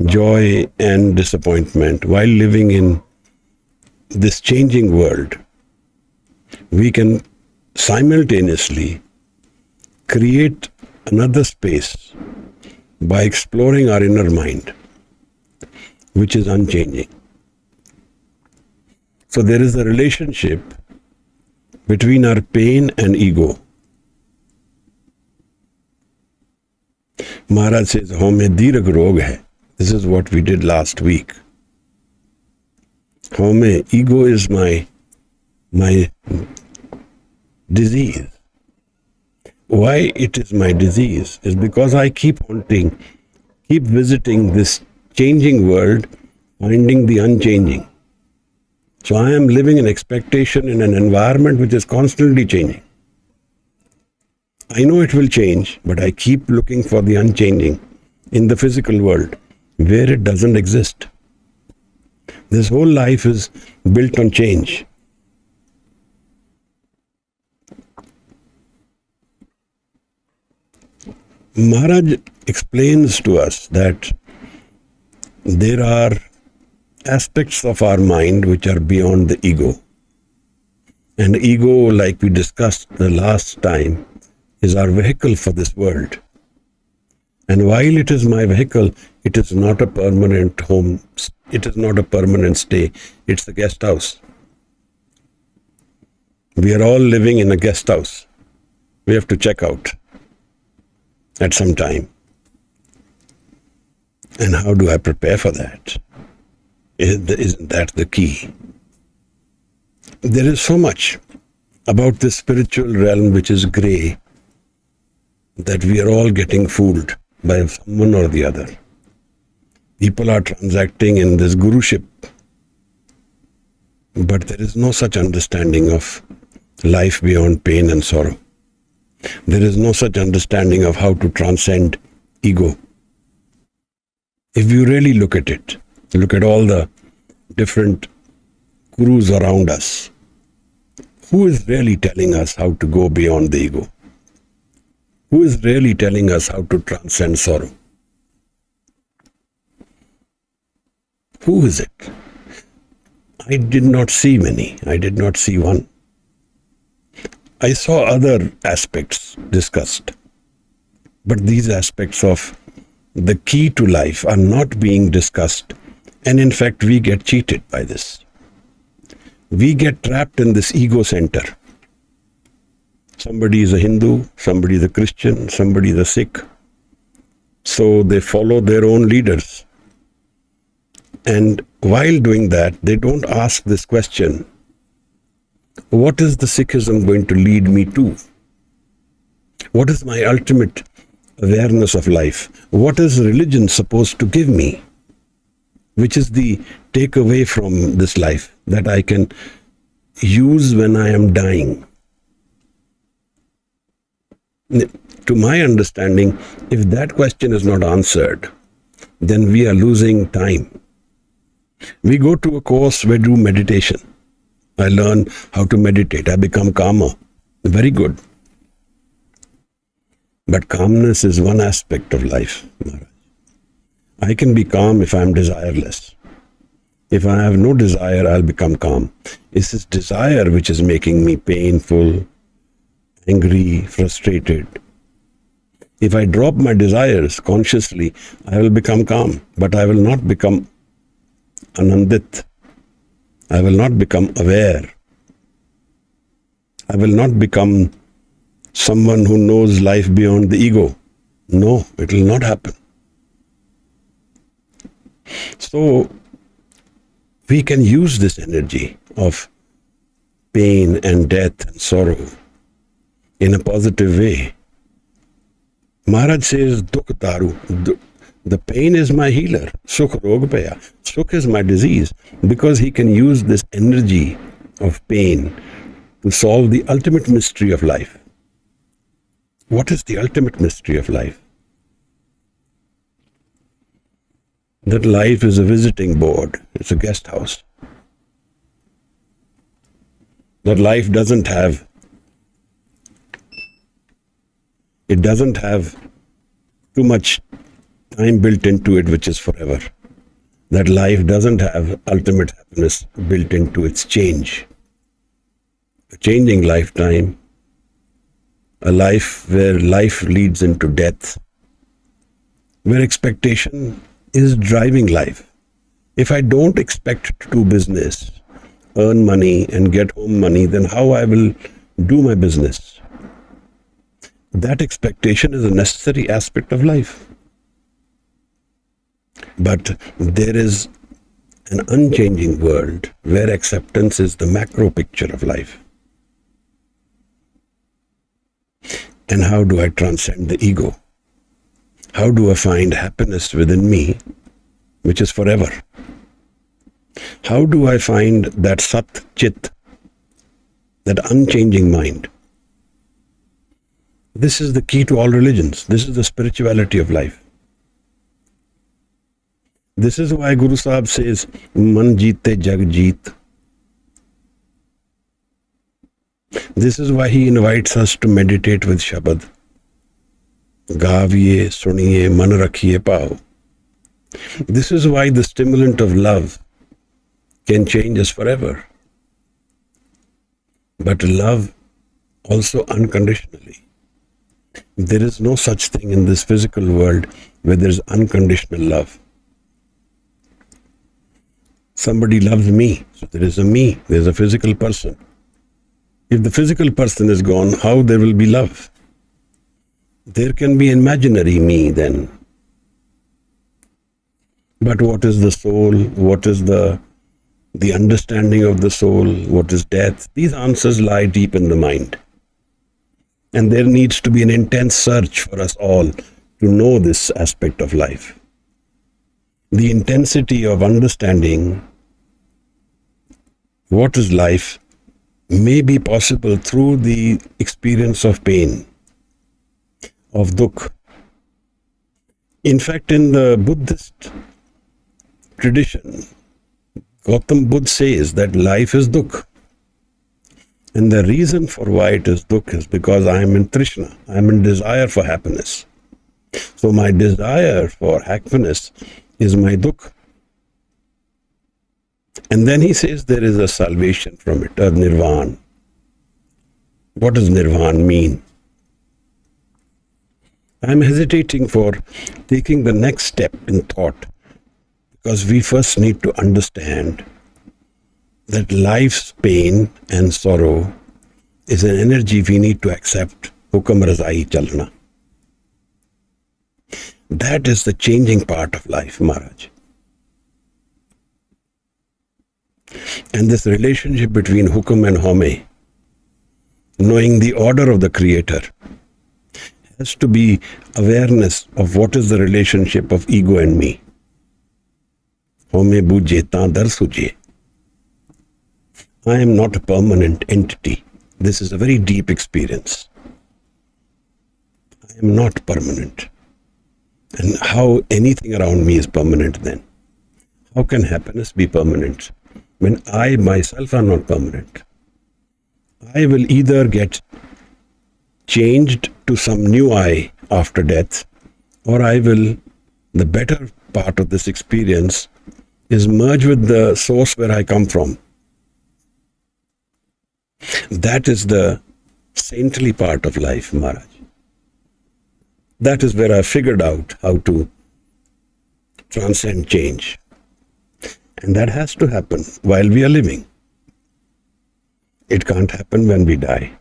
joy and disappointment, while living in this changing world, we can simultaneously create another space by exploring our inner mind, which is unchanging. So there is a relationship between our pain and ego. Maharaj says, "Home dirgh rog hai." This is what we did last week. Home, ego is my disease. Why it is my disease is because I keep visiting this changing world, finding the unchanging. So I am living in expectation in an environment which is constantly changing. I know it will change, but I keep looking for the unchanging in the physical world where it doesn't exist. This whole life is built on change. Maharaj explains to us that there are aspects of our mind which are beyond the ego. And ego, like we discussed the last time, is our vehicle for this world. And while it is my vehicle, it is not a permanent home. It is not a permanent stay. It's a guest house. We are all living in a guest house. We have to check out at some time. And how do I prepare for that? Isn't that the key? There is so much about this spiritual realm which is grey that we are all getting fooled by someone or the other. People are transacting in this guruship, but there is no such understanding of life beyond pain and sorrow. There is no such understanding of how to transcend ego. If you really look at it, look at all the different gurus around us, who is really telling us how to go beyond the ego? Who is really telling us how to transcend sorrow? Who is it? I did not see many. I did not see one. I saw other aspects discussed, but these aspects of the key to life are not being discussed, and in fact we get cheated by this. We get trapped in this ego center. Somebody is a Hindu, somebody is a Christian, somebody is a Sikh. So they follow their own leaders. And while doing that, they don't ask this question, what is the Sikhism going to lead me to? What is my ultimate awareness of life? What is religion supposed to give me? Which is the takeaway from this life that I can use when I am dying? To my understanding, if that question is not answered, then we are losing time. We go to a course where we do meditation. I learn how to meditate. I become calmer. Very good. But calmness is one aspect of life, Maharaj. I can be calm if I am desireless. If I have no desire, I'll become calm. It's this desire which is making me painful, angry, frustrated. If I drop my desires consciously, I will become calm, but I will not become anandit. I will not become aware. I will not become someone who knows life beyond the ego. No, it will not happen. So, we can use this energy of pain and death and sorrow in a positive way. Maharaj says, Dukh daru. The pain is my healer. Sukh rog paya. Sukh is my disease. Because he can use this energy of pain to solve the ultimate mystery of life. What is the ultimate mystery of life? That life is a visiting board. It's a guest house. That life doesn't have too much time built into it, which is forever. That life doesn't have ultimate happiness built into its change. A changing lifetime, a life where life leads into death, where expectation is driving life. If I don't expect to do business, earn money and get home money, then how I will do my business? That expectation is a necessary aspect of life. But there is an unchanging world where acceptance is the macro picture of life. And how do I transcend the ego? How do I find happiness within me, which is forever? How do I find that Sat Chit, that unchanging mind? This is the key to all religions. This is the spirituality of life. This is why Guru Sahib says, Man jeete jag jeet. This is why he invites us to meditate with Shabad. Gaviye, suniye, man rakhiye pao. This is why the stimulant of love can change us forever. But love also unconditionally. There is no such thing in this physical world where there is unconditional love. Somebody loves me, so there is a me, there is a physical person. If the physical person is gone, how there will be love? There can be imaginary me then. But what is the soul? What is the understanding of the soul? What is death? These answers lie deep in the mind. And there needs to be an intense search for us all to know this aspect of life. The intensity of understanding what is life may be possible through the experience of pain, of Dukh. In fact, in the Buddhist tradition, Gautam Buddha says that life is Dukh. And the reason for why it is Dukh is because I am in Trishna, I am in desire for happiness. So my desire for happiness is my Dukh. And then he says there is a salvation from it, a nirvana. What does nirvana mean? I am hesitating for taking the next step in thought because we first need to understand that life's pain and sorrow is an energy we need to accept. Hukam razai chalna. That is the changing part of life, Maharaj. And this relationship between Hukam and Home, knowing the order of the Creator, has to be awareness of what is the relationship of ego and me. Home bujhe ta dar suje. I am not a permanent entity. This is a very deep experience. I am not permanent. And how anything around me is permanent then? How can happiness be permanent when I myself am not permanent? I will either get changed to some new I after death, or I will, the better part of this experience is merge with the source where I come from. That is the saintly part of life, Maharaj. That is where I figured out how to transcend change. And that has to happen while we are living. It can't happen when we die.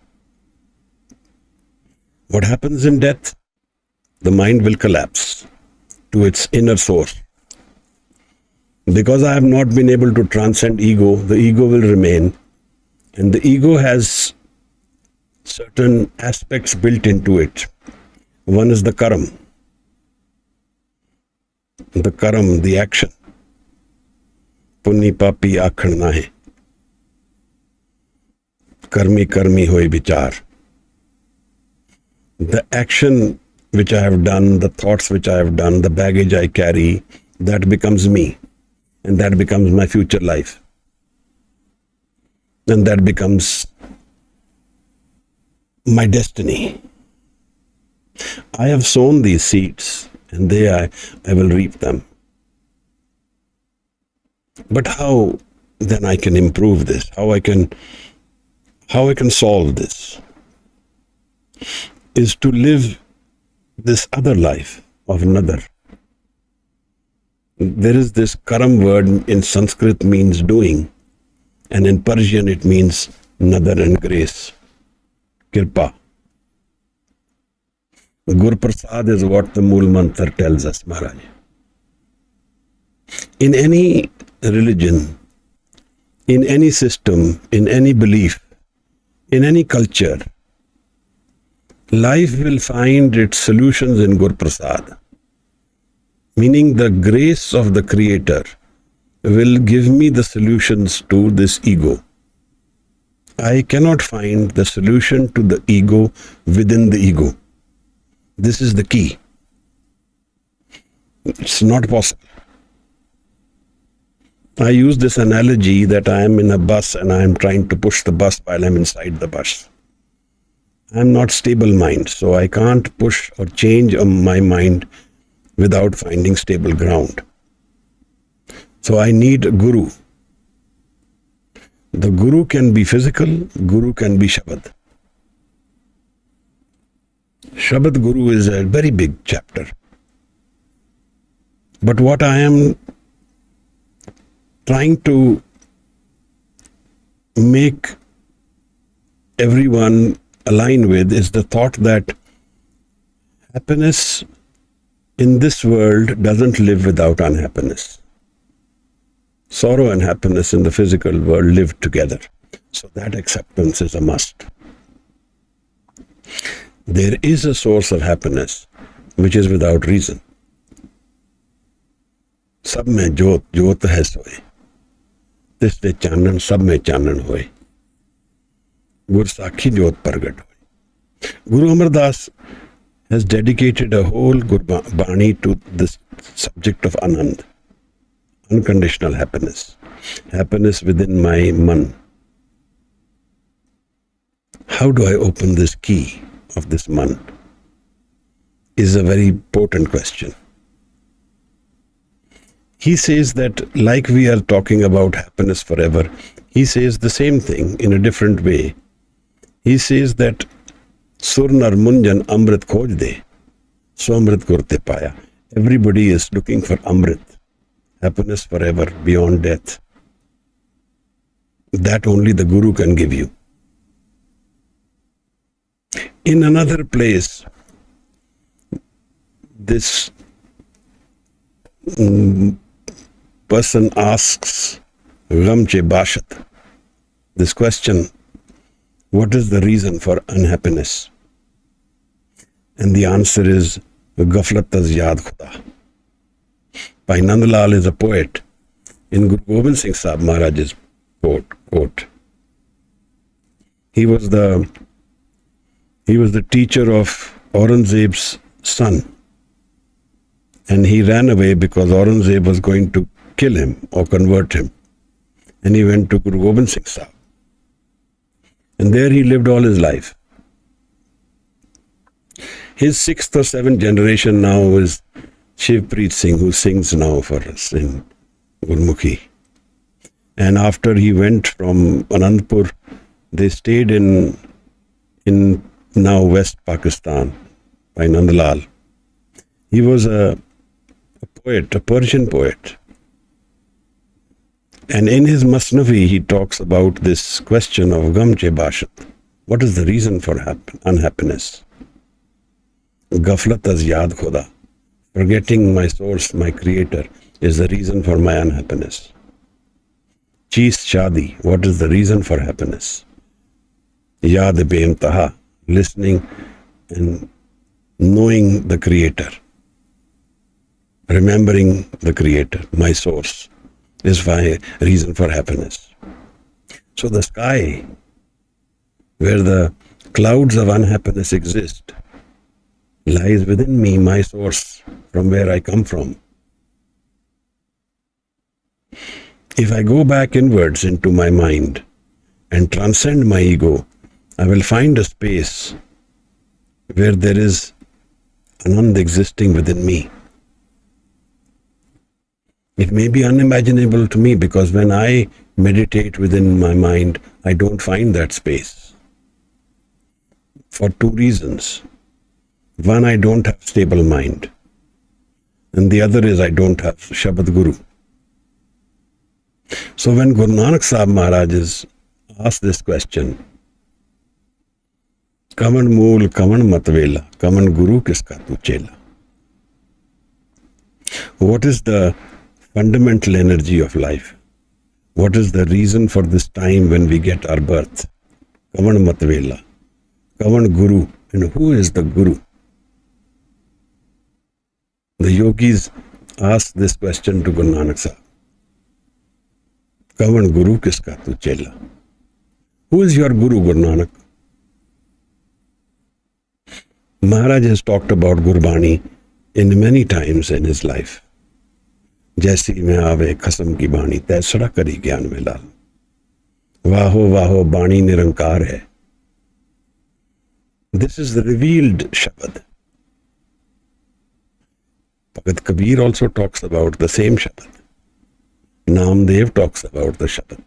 What happens in death? The mind will collapse to its inner source. Because I have not been able to transcend ego, the ego will remain. And the ego has certain aspects built into it. One is the karam. The karam, the action. Punni papi akhad nahe. Karmi karmi hoy vichar. The action which I have done, the thoughts which I have done, the baggage I carry, that becomes me. And that becomes my future life. And that becomes my destiny. I have sown these seeds, and I will reap them. But how then I can improve this? How I can solve this? Is to live this other life of another. There is this karam word in Sanskrit means doing, and in Persian it means nadar and grace, kirpa. Gur Prasad is what the Mool Mantra tells us, Maharaj. In any religion, in any system, in any belief, in any culture, life will find its solutions in Gur Prasad. Meaning the grace of the Creator will give me the solutions to this ego. I cannot find the solution to the ego within the ego. This is the key. It's not possible. I use this analogy that I am in a bus and I am trying to push the bus while I'm inside the bus. I am not stable mind, so I can't push or change my mind without finding stable ground. So I need a guru. The guru can be physical, guru can be Shabad. Shabad Guru is a very big chapter. But what I am trying to make everyone align with is the thought that happiness in this world doesn't live without unhappiness. Sorrow and happiness in the physical world live together. So that acceptance is a must. There is a source of happiness which is without reason. Sab mein jyot, jyot hai soye. Tisde chanan, sab mein chanan hoye. Gur sakhi jyot pargat hoye. Guru Amar Das has dedicated a whole Gurbani to this subject of Anand, unconditional happiness, happiness within my man. How do I open this key of this man? Is a very important question. He says that like we are talking about happiness forever, he says the same thing in a different way. He says that Surnar Munjan Amrit Khoj De, so Amrit Kurte Paya. Everybody is looking for Amrit, happiness forever, beyond death. That only the Guru can give you. In another place, this person asks Gamche Bashat this question, what is the reason for unhappiness? And the answer is Gaflat az Yaad Khuda. Bhai Nandlal is a poet. In Guru Gobind Singh Sahib Maharaj's quote, he was the teacher of Aurangzeb's son, and he ran away because Aurangzeb was going to kill him or convert him, and he went to Guru Gobind Singh Sahib, and there he lived all his life. His 6th or 7th generation now is Shivpreet Singh, who sings now for us in Gurmukhi. And after he went from Anandpur, they stayed in now West Pakistan by Nandlal. He was a poet, a Persian poet. And in his Masnavi, he talks about this question of Gamche Bashat. What is the reason for unhappiness? Gaflat az Yaad Khuda. Forgetting my source, my creator, is the reason for my unhappiness. Cheez Shadi. What is the reason for happiness? Yaad Beimtaha. Listening and knowing the creator. Remembering the creator, my source, is my reason for happiness. So the sky, where the clouds of unhappiness exist, lies within me, my source, from where I come from. If I go back inwards into my mind and transcend my ego, I will find a space where there is Anand existing within me. It may be unimaginable to me because when I meditate within my mind, I don't find that space. For 2 reasons. One, I don't have stable mind. And the other is I don't have Shabad Guru. So when Guru Nanak Sahib Maharaj is asked this question, Kaman Mool, Kaman Matvela, Kaman Guru Kiska Tu Chela. What is the fundamental energy of life? What is the reason for this time when we get our birth? Kaman Matvela, Kaman Guru. And who is the Guru? The yogis asked this question to Guru Nanak Sahib. Kavan Guru Kiska Tu Chela. Who is your Guru, Guru Nanak? Maharaj has talked about Gurbani in many times in his life. Jaisi mein aave khasam ki bani, taisara kari gyan mein lal. Vaho vaho bani nirankar hai. This is the revealed Shabad. Bhagat Kabir also talks about the same Shabad. Namdev talks about the Shabad.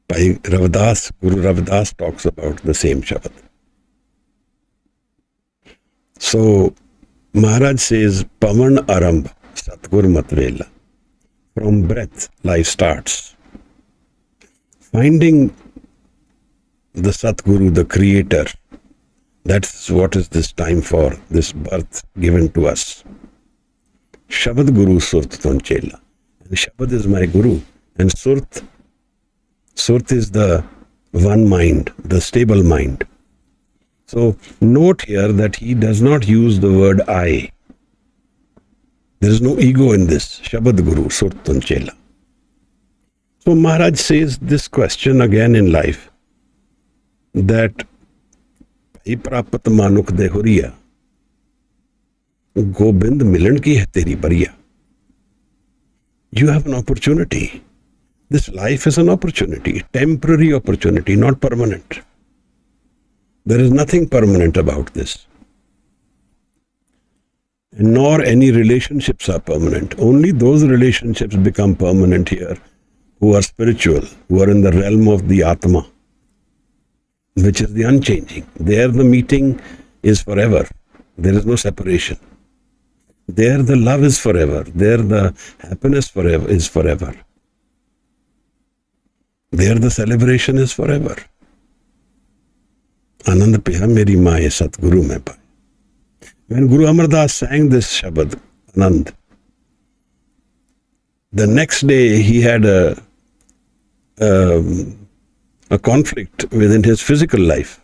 By Ravidas, Guru Ravidas talks about the same Shabad. So, Maharaj says, Pavan Arambh, Satgur Matvela. From breath, life starts. Finding the Satguru, the creator, that's what is this time for, this birth given to us. Shabad Guru Surt Tonchela. And Shabad is my Guru. And Surt is the one mind, the stable mind. So note here that he does not use the word I. There is no ego in this. Shabad Guru Surt Tonchela. So Maharaj says this question again in life, that Prapat Manuk Dehuriya, Gobind Milan ki hai teri bariya. You have an opportunity. This life is an opportunity, temporary opportunity, not permanent. There is nothing permanent about this. Nor any relationships are permanent. Only those relationships become permanent here who are spiritual, who are in the realm of the Atma, which is the unchanging. There the meeting is forever. There is no separation. There the love is forever. There the happiness forever is forever. There the celebration is forever. आनंद पिया मेरी माए सतगुरु में पाए. When Guru Amardas sang this Shabad, Anand, the next day he had a conflict within his physical life,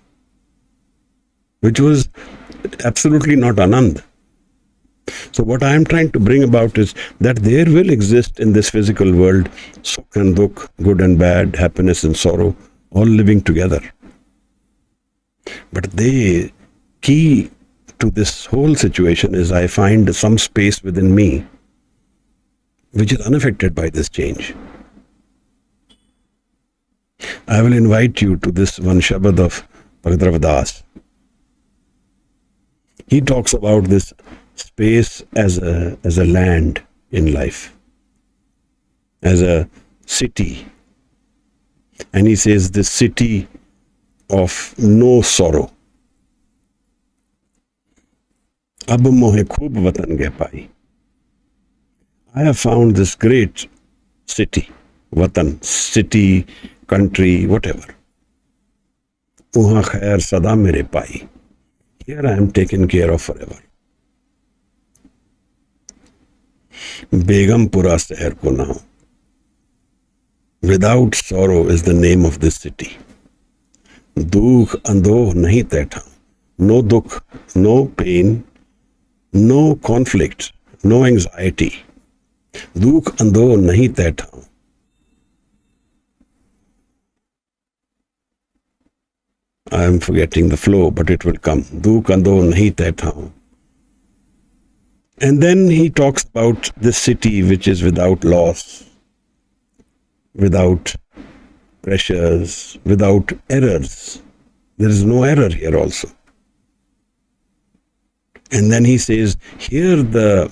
which was absolutely not Anand. So what I am trying to bring about is that there will exist in this physical world Sukh and Dukh, good and bad, happiness and sorrow, all living together. But the key to this whole situation is I find some space within me which is unaffected by this change. I will invite you to this one Shabad of Bhagat Ravidas. He talks about this space as a land in life, as a city. And he says this city of no sorrow. Ab mohe khoob watan ge pai. I have found this great city, watan, city, country, whatever. Uha khair sada mere pai. Here I am taken care of forever. Begumpura Seher ko naam. Without sorrow is the name of this city. Dukh ando nahi taiṭha. No dukh, no pain, no conflict, no anxiety. Dukh ando nahi taiṭha. I am forgetting the flow, but it will come. Dukh ando nahi taiṭha. And then he talks about this city which is without loss, without pressures, without errors. There is no error here also. And then he says, here the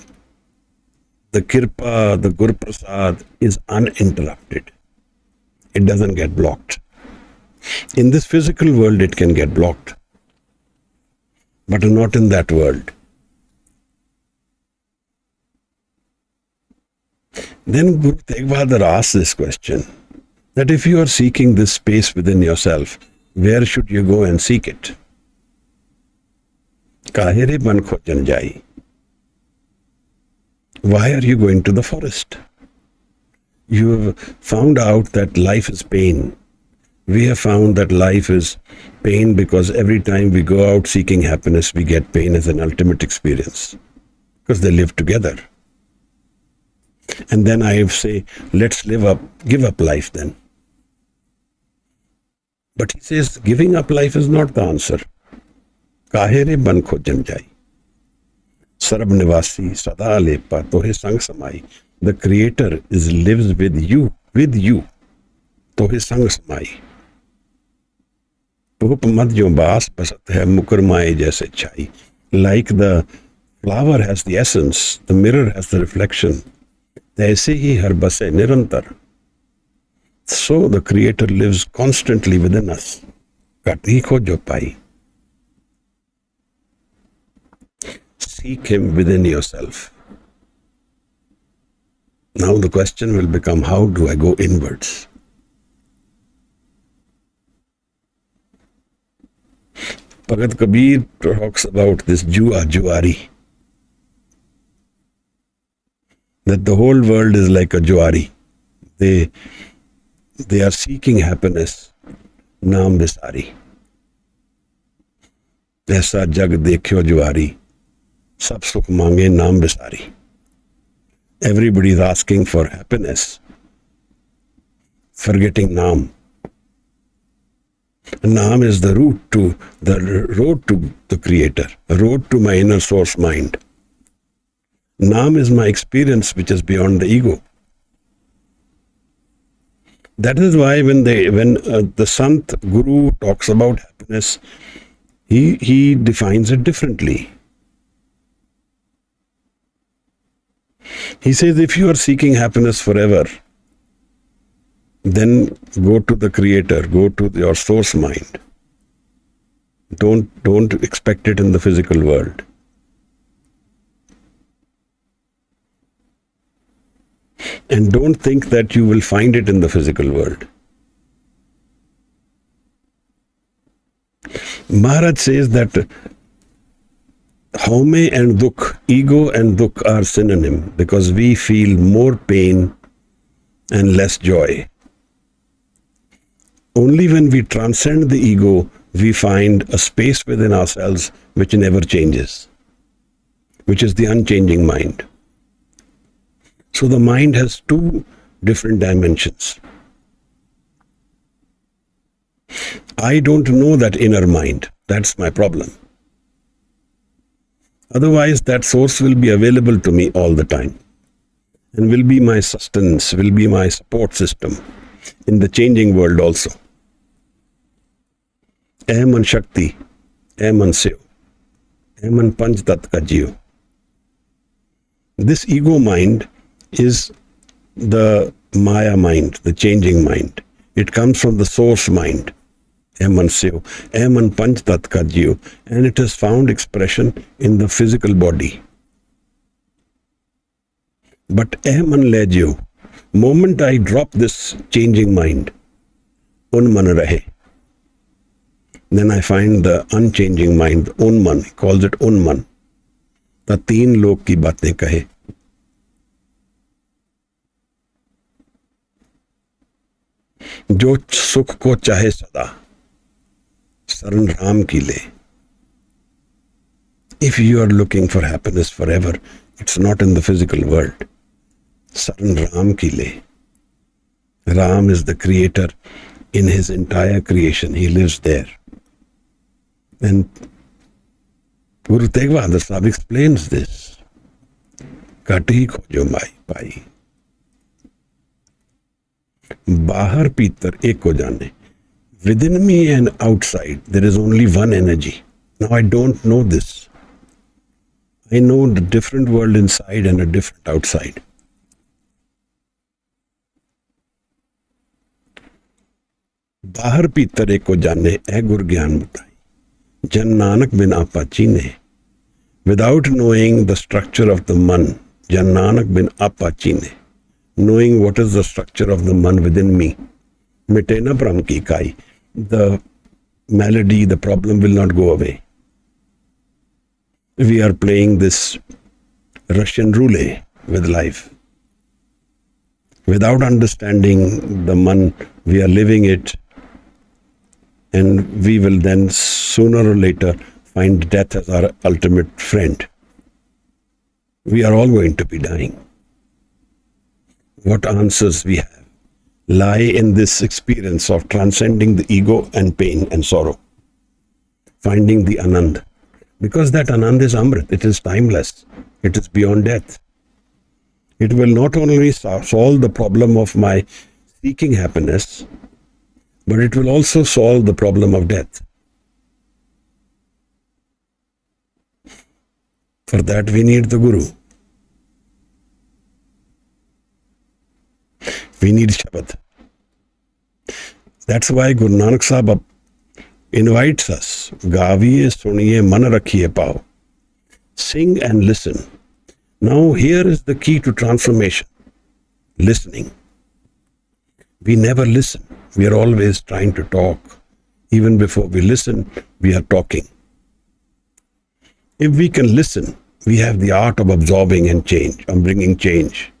Kirpa, the Gur Prasad is uninterrupted. It doesn't get blocked. In this physical world, it can get blocked, but not in that world. Then Guru Tegh Bahadur asks this question, that if you are seeking this space within yourself, where should you go and seek it? Kahere ban khojan jai. Why are you going to the forest? You have found out that life is pain. We have found that life is pain because every time we go out seeking happiness, we get pain as an ultimate experience, because they live together. And then I say, let's give up life then. But he says, giving up life is not the answer. Kahere ban khojan jai. Sarab nivasi sada lepa tohe sang samai. The Creator lives with you. Tohe sang samai. Tohup mad jo baas basat hai mukarmae jaise chai. Like the flower has the essence, the mirror has the reflection. Aise hi har base nirantar. So the Creator lives constantly within us. Kati khojo pai. Seek Him within yourself. Now the question will become, how do I go inwards? Bhagat Kabir talks about this juari. That the whole world is like a juari. They are seeking happiness. Naam bisari. Aisa jag dekhyo juari. Sab sukh mange naam bisari. Everybody is asking for happiness, forgetting Naam. Naam is the road to the Creator, a road to my inner source mind. Naam is my experience which is beyond the ego. That is why when the Sant Guru talks about happiness, he defines it differently. He says, if you are seeking happiness forever, then go to the Creator, go to your source mind. Don't expect it in the physical world. And don't think that you will find it in the physical world. Maharaj says that Home and Dukh, ego and Dukh are synonym because we feel more pain and less joy. Only when we transcend the ego, we find a space within ourselves which never changes, which is the unchanging mind. So the mind has two different dimensions. I don't know that inner mind. That's my problem. Otherwise, that source will be available to me all the time and will be my sustenance, will be my support system in the changing world also. ऐ मन शक्ति, ऐ मन save, ऐ मन पंच तत्व का जीव. This ego mind is the Maya mind, the changing mind. It comes from the source mind, ऐ मन save, ऐ मन पंच तत्व का जीव, and it has found expression in the physical body. But ऐ मन ले जीव, moment I drop this changing mind, un man rahe. Then I find the unchanging mind, Unman. He calls it Unman. The तीन लोग की बातें कहे. जो सुख को चाहे सदा, शरण राम की ले. If you are looking for happiness forever, it's not in the physical world. शरण राम की ले. Ram is the creator in his entire creation. He lives there. And Guru Tegh Bahadur Sahib explains this. Kati khojo mai pai. Bahar pitar ek ho jane. Within me and outside, there is only one energy. Now I don't know this. I know the different world inside and a different outside. Bahar pitar ek ho jane, hai gur gyan mutai. Jan Nanak bin Apachine. Without knowing the structure of the man, Jan Nanak bin Apachine. Knowing what is the structure of the man within me, Mitena Pram ki kai. The malady, the problem will not go away. We are playing this Russian roulette with life. Without understanding the man, we are living it. And we will then sooner or later find death as our ultimate friend. We are all going to be dying. What answers we have lie in this experience of transcending the ego and pain and sorrow. Finding the Anand. Because that Anand is Amrit. It is timeless. It is beyond death. It will not only solve the problem of my seeking happiness, but it will also solve the problem of death. For that we need the Guru. We need Shabad. That's why Guru Nanak Sahib invites us. Gaviye suniye man rakhiye pao. Sing and listen. Now here is the key to transformation. Listening. We never listen. We are always trying to talk. Even before we listen, we are talking. If we can listen, we have the art of absorbing and change, of bringing change.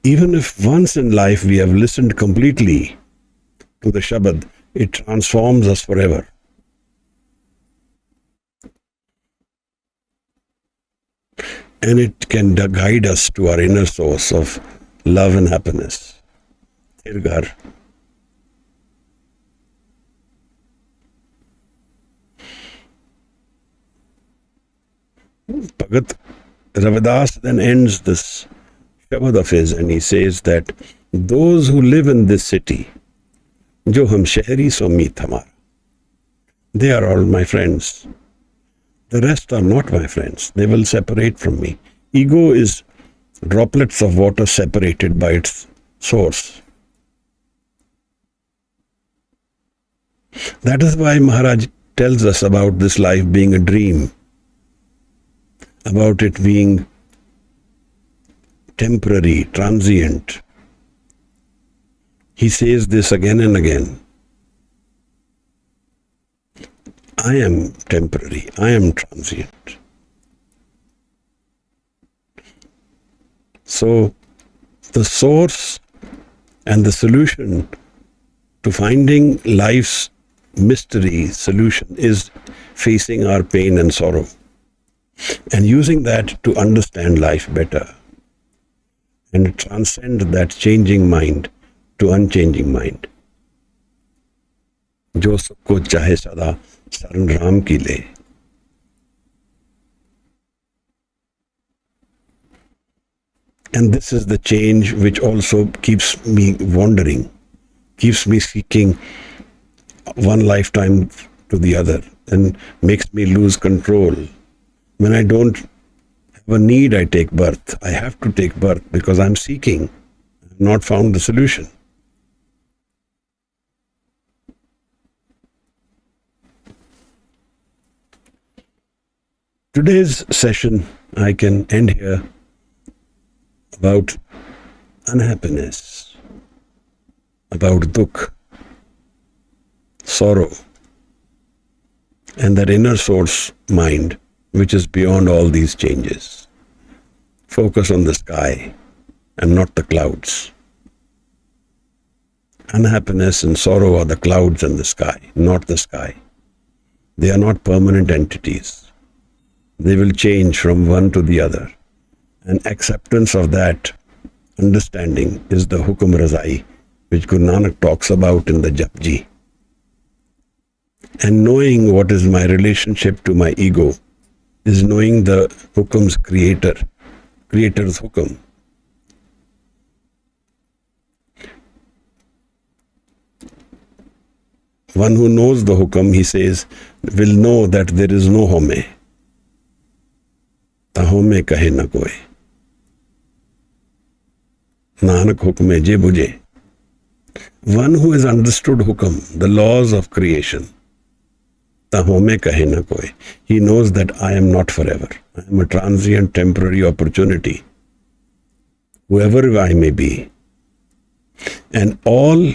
Even if once in life we have listened completely to the Shabad, it transforms us forever. And it can guide us to our inner source of love and happiness. Tirgar. Bhagat Ravidas then ends this Shabad of his and he says that those who live in this city, Jo hum shehri so meet hamara, they are all my friends. The rest are not my friends. They will separate from me. Ego is droplets of water separated by its source. That is why Maharaj tells us about this life being a dream, about it being temporary, transient. He says this again and again. I am temporary, I am transient. So the source and the solution to finding life's mystery solution is facing our pain and sorrow and using that to understand life better and transcend that changing mind to unchanging mind. जो सबको चाहे सदा शरण राम की ले. And this is the change which also keeps me wandering, keeps me seeking one lifetime to the other and makes me lose control. When I don't have a need, I take birth. I have to take birth because I'm seeking. I've not found the solution. Today's session, I can end here about unhappiness, about Dukh, sorrow, and that inner source mind which is beyond all these changes. Focus on the sky and not the clouds. Unhappiness and sorrow are the clouds and the sky, not the sky. They are not permanent entities. They will change from one to the other. And acceptance of that understanding is the Hukam Razai, which Guru Nanak talks about in the Japji. And knowing what is my relationship to my ego is knowing the Hukam's creator, creator's Hukam. One who knows the Hukam, he says, will know that there is no home. Ta home kahe na koi. Nanak hukme je bujhe. One who has understood Hukam, the laws of creation, ta home kahe na koi. He knows that I am not forever. I am a transient, temporary opportunity, whoever I may be. And all,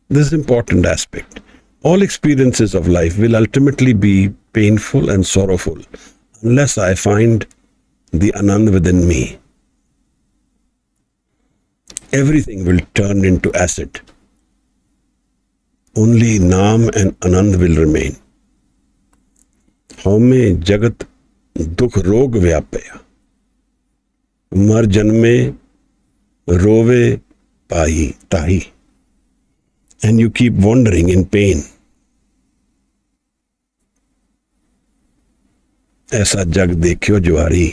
this important aspect, all experiences of life will ultimately be painful and sorrowful unless I find the Anand within me. Everything will turn into acid. Only Naam and Anand will remain. Haume jagat dukh rog vyapaya. Mar janme rove pahi tahi. And you keep wandering in pain. ऐसा जग देखियो जुआरी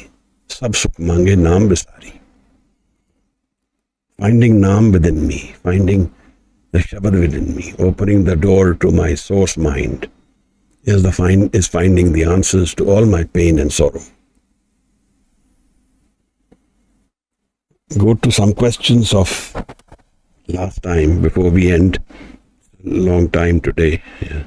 सब सुख मांगे नाम बिसारी. Finding Naam within me, finding the Shabad within me, opening the door to my source mind is finding the answers to all my pain and sorrow. Go to some questions of last time before we end. Long time today. Yeah.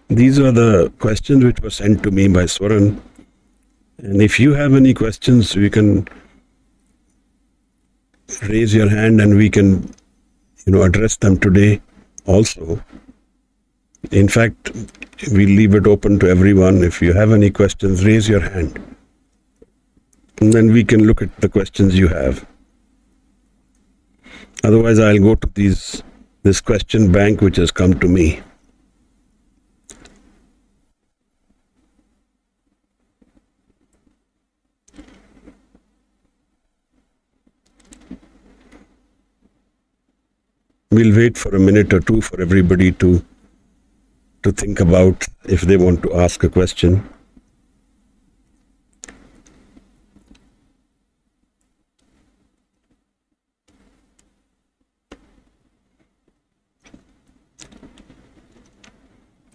These are the questions which were sent to me by Swaran. And if you have any questions, you can raise your hand and we can, address them today also. In fact, we leave it open to everyone. If you have any questions, raise your hand. And then we can look at the questions you have. Otherwise, I'll go to this question bank which has come to me. We'll wait for a minute or two for everybody to think about if they want to ask a question.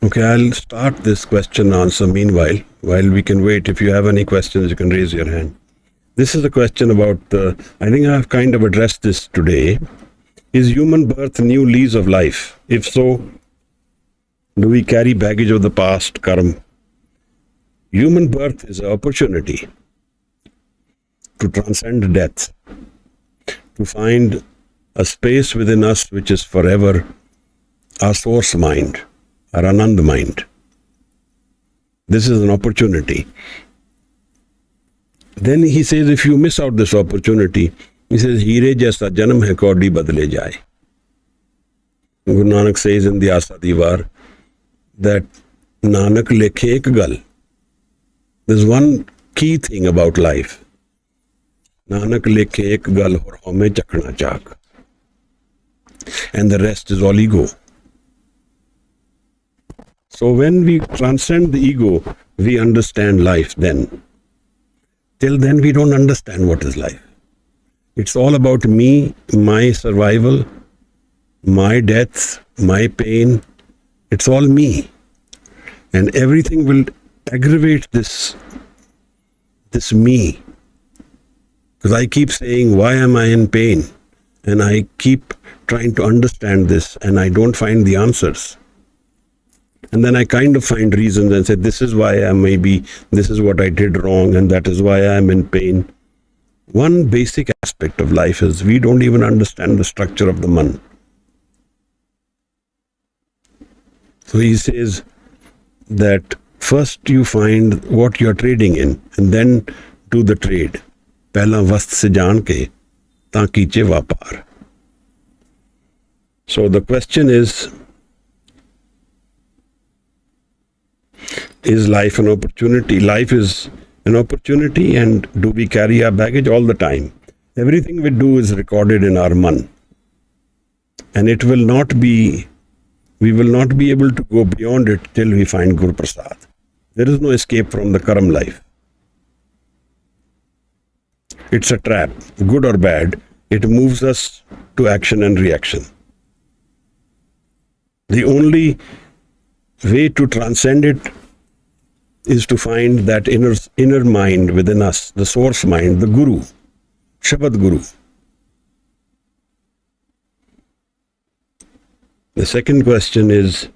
Okay, I'll start this question answer meanwhile, while we can wait. If you have any questions, you can raise your hand. This is a question about I think I've kind of addressed this today. Is human birth new lease of life? If so, do we carry baggage of the past, karma? Human birth is an opportunity to transcend death, to find a space within us which is forever our source mind, our Anand mind. This is an opportunity. Then he says, if you miss out this opportunity, he says, Heere jaisa janam hai kaudi badle jaye. Guru Nanak says in the Asa Diwar that Nanak lekhe ek gal. There's one key thing about life. Nanak lekhe ek gal aur home chakna chak. And the rest is all ego. So when we transcend the ego, we understand life then. Till then, we don't understand what is life. It's all about me, my survival, my death, my pain. It's all me. And everything will aggravate this me. Because I keep saying, why am I in pain? And I keep trying to understand this and I don't find the answers. And then I kind of find reasons and say, this is why this is what I did wrong, and that is why I'm in pain. One basic aspect of life is we don't even understand the structure of the man. So he says that first you find what you're trading in, and then do the trade. Pehla vast se jaan ke, taan kiche vapar. So the question is life an opportunity? Life is an opportunity, and do we carry our baggage all the time? Everything we do is recorded in our man. And we will not be able to go beyond it till we find Guru Prasad. There is no escape from the Karam life. It's a trap, good or bad. It moves us to action and reaction. The only way to transcend it is to find that inner mind within us, the source mind, the Guru, Shabad Guru. The second question is,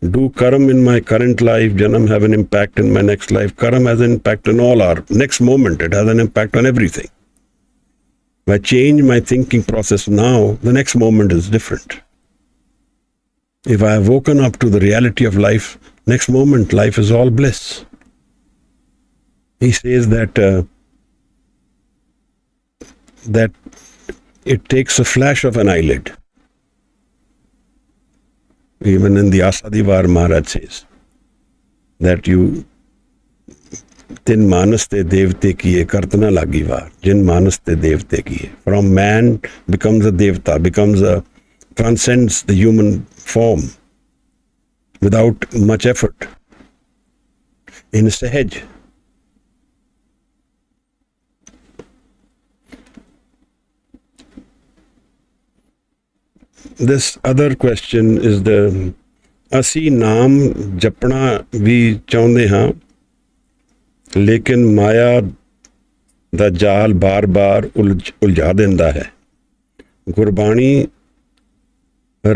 do Karam in my current life, Janam, have an impact in my next life? Karam has an impact on all our next moment. It has an impact on everything. If I change my thinking process now, the next moment is different. If I have woken up to the reality of life, next moment life is all bliss. He says that it takes a flash of an eyelid. Even in the Asadivar Maharaj says that you tin manas te devte kiye kartana lagi var, jin manas te devte kiye. From man becomes a devta, transcends the human form without much effort. In Sahaj. This other question is ਅਸੀਂ ਨਾਮ ਜਪਣਾ ਵੀ ਚਾਹੁੰਦੇ ਹਾਂ, ਲੇਕਿਨ ਮਾਇਆ ਦਾ ਜਾਲ ਬਾਰ-ਬਾਰ ਉਲਝਾ ਦਿੰਦਾ ਹੈ। ਗੁਰਬਾਣੀ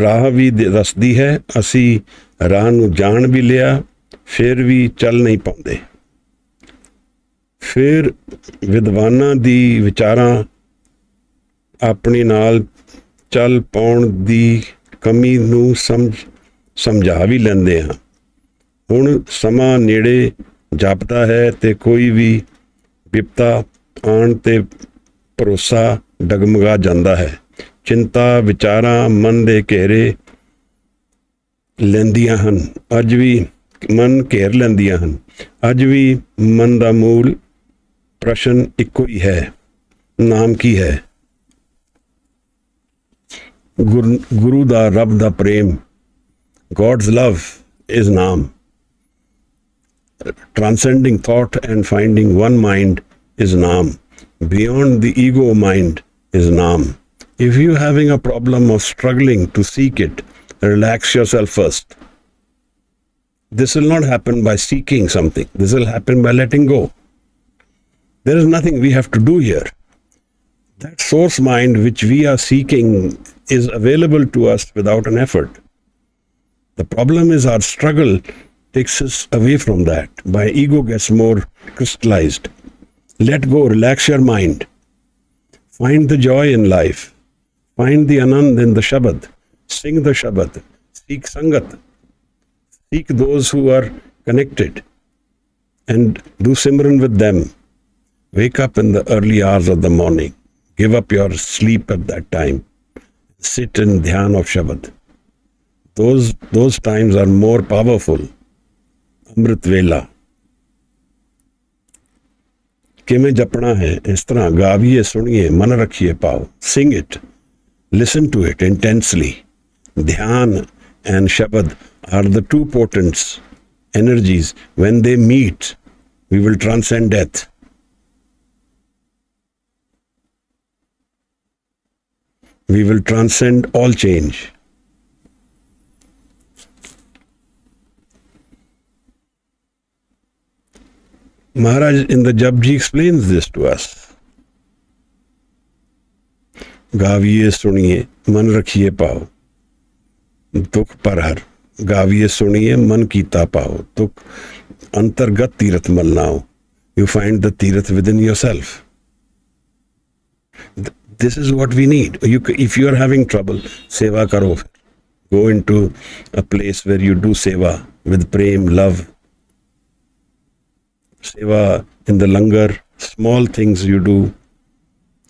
ਰਾਹ ਵੀ ਦੱਸਦੀ ਹੈ, ਅਸੀਂ ਰਾਹ ਨੂੰ ਜਾਣ ਵੀ ਲਿਆ, ਫਿਰ ਵੀ ਚੱਲ ਨਹੀਂ ਪਾਉਂਦੇ। ਫਿਰ ਵਿਦਵਾਨਾਂ ਦੀ ਵਿਚਾਰਾਂ ਆਪਣੇ ਨਾਲ ਚੱਲ ਪਾਉਣ ਦੀ ਕਮੀ ਨੂੰ ਸਮਝਾ ਵੀ ਲੈਂਦੇ ਹਾਂ। ਹੁਣ ਸਮਾਂ ਨੇੜੇ ਜਾਪਦਾ ਹੈ ਤੇ ਕੋਈ ਵੀ ਵਿਪਤਾ ਆਉਣ ਤੇ ਭਰੋਸਾ ਡਗਮਗਾ ਜਾਂਦਾ ਹੈ। ਚਿੰਤਾ ਵਿਚਾਰਾਂ ਮਨ ਦੇ ਘੇਰੇ ਲੈਂਦੀਆਂ ਹਨ, ਅੱਜ ਵੀ ਮਨ ਘੇਰ ਲੈਂਦੀਆਂ ਹਨ। ਅੱਜ ਵੀ ਮਨ ਦਾ ਮੂਲ ਪ੍ਰਸ਼ਨ ਇੱਕੋ ਹੀ ਹੈ, ਨਾਮ ਕੀ ਹੈ? ਗੁਰੂ ਦਾ, ਰੱਬ ਦਾ ਪ੍ਰੇਮ, God's love is Naam. Transcending thought and finding one mind is Naam. Beyond the ego mind is Naam. If you're having a problem of struggling to seek it, relax yourself first. This will not happen by seeking something. This will happen by letting go. There is nothing we have to do here. That source mind which we are seeking is available to us without an effort. The problem is our struggle takes us away from that. My ego gets more crystallized. Let go, relax your mind. Find the joy in life. Find the Anand in the Shabad. Sing the Shabad. Seek Sangat. Seek those who are connected and do Simran with them. Wake up in the early hours of the morning. Give up your sleep at that time. Sit in Dhyan of Shabad. Those times are more powerful. Amrit Vela. किमें जपना है इस तरह गाविए सुनिए मन रखिए पाओ. Sing it. Listen to it intensely. Dhyan and Shabad are the two potents, energies. When they meet, we will transcend death. We will transcend all change. Maharaj in the Japji explains this to us. गाविए सुनिए मन रखिए पाओ दुख पर हर गाविए सुनिए मन कीता पाओ दुख अंतर्गत तीर्थ मलनाओ. You find the तीर्थ within yourself. This is what we need. If you are having trouble, seva karo. Go into a place where you do seva with prem, love. Seva in the langar, small things you do.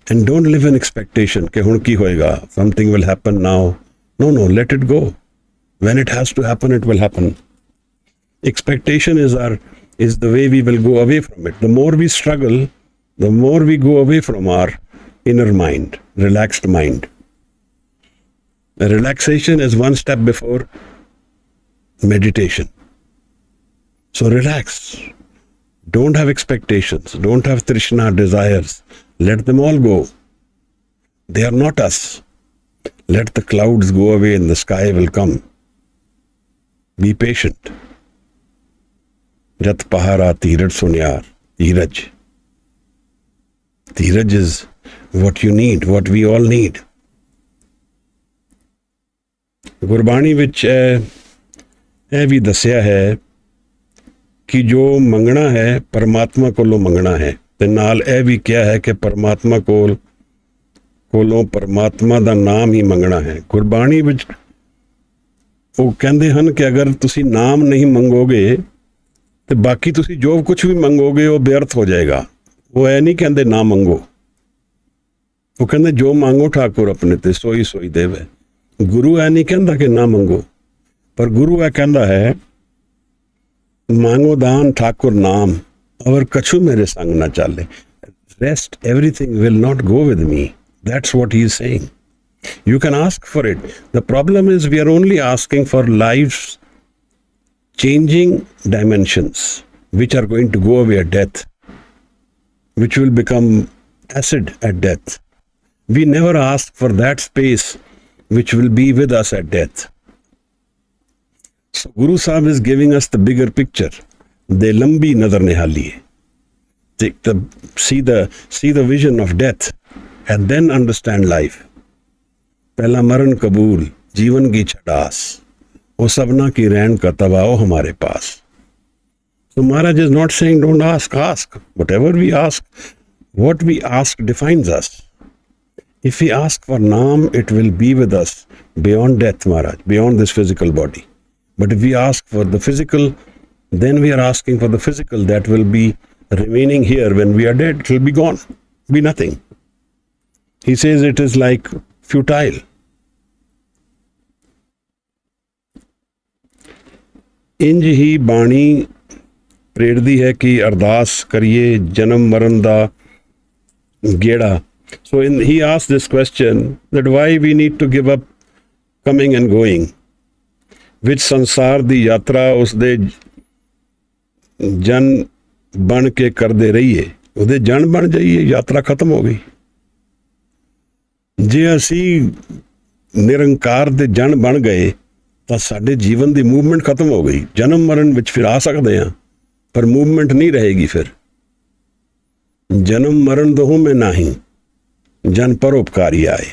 And don't live in expectation. Ke hun ki hoega? Something will happen now. No, let it go. When it has to happen, it will happen. Expectation is the way we will go away from it. The more we struggle, the more we go away from our inner mind, relaxed mind. The relaxation is one step before meditation. So relax. Don't have expectations. Don't have Trishna desires. Let them all go. They are not us. Let the clouds go away and the sky will come. Be patient. Jat pahara tiraj sunyar. Tiraj. Tiraj is what you need, what we all need. Gurbani ਵਿੱਚ ਇਹ ਵੀ ਦੱਸਿਆ ਹੈ ਕਿ ਜੋ ਮੰਗਣਾ ਹੈ ਪਰਮਾਤਮਾ ਕੋਲੋਂ ਮੰਗਣਾ ਹੈ ਤੇ ਨਾਲ ਇਹ ਵੀ ਕਿਹਾ ਹੈ ਕਿ ਪਰਮਾਤਮਾ ਕੋਲੋਂ ਪਰਮਾਤਮਾ ਦਾ ਨਾਮ ਹੀ ਮੰਗਣਾ ਹੈ. ਗੁਰਬਾਣੀ ਵਿੱਚ ਉਹ ਕਹਿੰਦੇ ਹਨ ਕਿ ਅਗਰ ਤੁਸੀਂ ਨਾਮ ਨਹੀਂ ਮੰਗੋਗੇ ਤੇ ਬਾਕੀ ਤੁਸੀਂ ਜੋ ਕੁਝ ਵੀ ਮੰਗੋਗੇ ਉਹ ਬੇਅਰਥ ਹੋ ਜਾਏਗਾ. ਉਹ ਇਹ ਨਹੀਂ ਕਹਿੰਦੇ ਨਾ ਮੰਗੋ. ਉਹ ਕਹਿੰਦੇ ਜੋ ਮੰਗੋ ਠਾਕੁਰ ਆਪਣੇ ਤੇ ਸੋਈ ਸੋਈ ਦੇਵੇ. ਗੁਰੂ ਇਹ ਨਹੀਂ ਕਹਿੰਦਾ ਕਿ ਨਾ ਮੰਗੋ, ਪਰ ਗੁਰੂ ਇਹ ਕਹਿੰਦਾ ਹੈ मांगो दान ठाकुर नाम और कछु मेरे संग न चाले. Rest, everything will not go with me. That's what he is saying. You can ask for it. The problem is we are only asking for life's changing dimensions, which are going to go away at death, which will become acid at death. We never ask for that space which will be with us at death. So Guru Sahib is giving us the bigger picture. De lambi nazar nihali. See the vision of death and then understand life. Pehla maran kabool, jeevan ki chadas. O sabna ki rain ka tabao hamare paas. So Maharaj is not saying don't ask. Whatever we ask, what we ask defines us. If we ask for naam, it will be with us beyond death, Maharaj, beyond this physical body. But if we ask for the physical, then we are asking for the physical that will be remaining here when we are dead. It will be gone, be nothing. He says it is like futile. ਇੰਜ ਹੀ ਬਾਣੀ ਪ੍ਰੇਰਦੀ ਹੈ ਕਿ ਅਰਦਾਸ ਕਰੀਏ ਜਨਮ ਮਰਨ ਦਾ ਗੇੜਾ. So he asked this question that why we need to give up coming and going. ਵਿੱਚ ਸੰਸਾਰ ਦੀ ਯਾਤਰਾ ਉਸਦੇ ਜਨ ਬਣ ਕੇ ਕਰਦੇ ਰਹੀਏ. ਉਹਦੇ ਜਨ ਬਣ ਜਾਈਏ, ਯਾਤਰਾ ਖਤਮ ਹੋ ਗਈ. ਜੇ ਅਸੀਂ ਨਿਰੰਕਾਰ ਦੇ ਜਨ ਬਣ ਗਏ ਤਾਂ ਸਾਡੇ ਜੀਵਨ ਦੀ ਮੂਵਮੈਂਟ ਖਤਮ ਹੋ ਗਈ. ਜਨਮ ਮਰਨ ਵਿੱਚ ਫਿਰ ਆ ਸਕਦੇ ਹਾਂ ਪਰ ਮੂਵਮੈਂਟ ਨਹੀਂ ਰਹੇਗੀ. ਫਿਰ ਜਨਮ ਮਰਨ ਦੋਹੋਂ ਮੈਂ ਨਹੀਂ ਜਨ ਪਰਉਪਕਾਰੀ ਆਏ.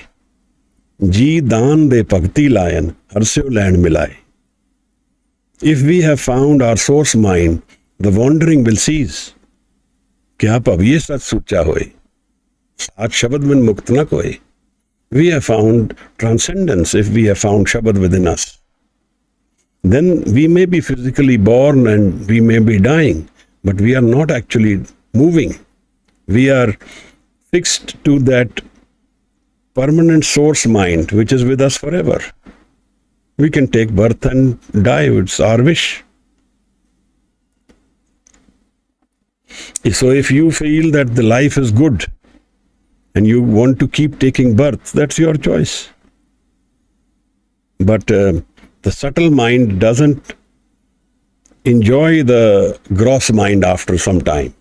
ਜੀ ਦਾਨ ਦੇ ਭਗਤੀ ਲਾਇਨ ਹਰਸਿਓ ਲੈਣ ਮਿਲਾਏ. If we have found our source mind, the wandering will cease. क्या पब ये सच सुचा होए, सात शब्द में मुक्त न कोए. we have found transcendence, if we have found Shabad within us. Then we may be physically born and we may be dying, but we are not actually moving. We are fixed to that permanent source mind, which is with us forever. We can take birth and die, it's our wish. So if you feel that the life is good and you want to keep taking birth, that's your choice. But the subtle mind doesn't enjoy the gross mind after some time.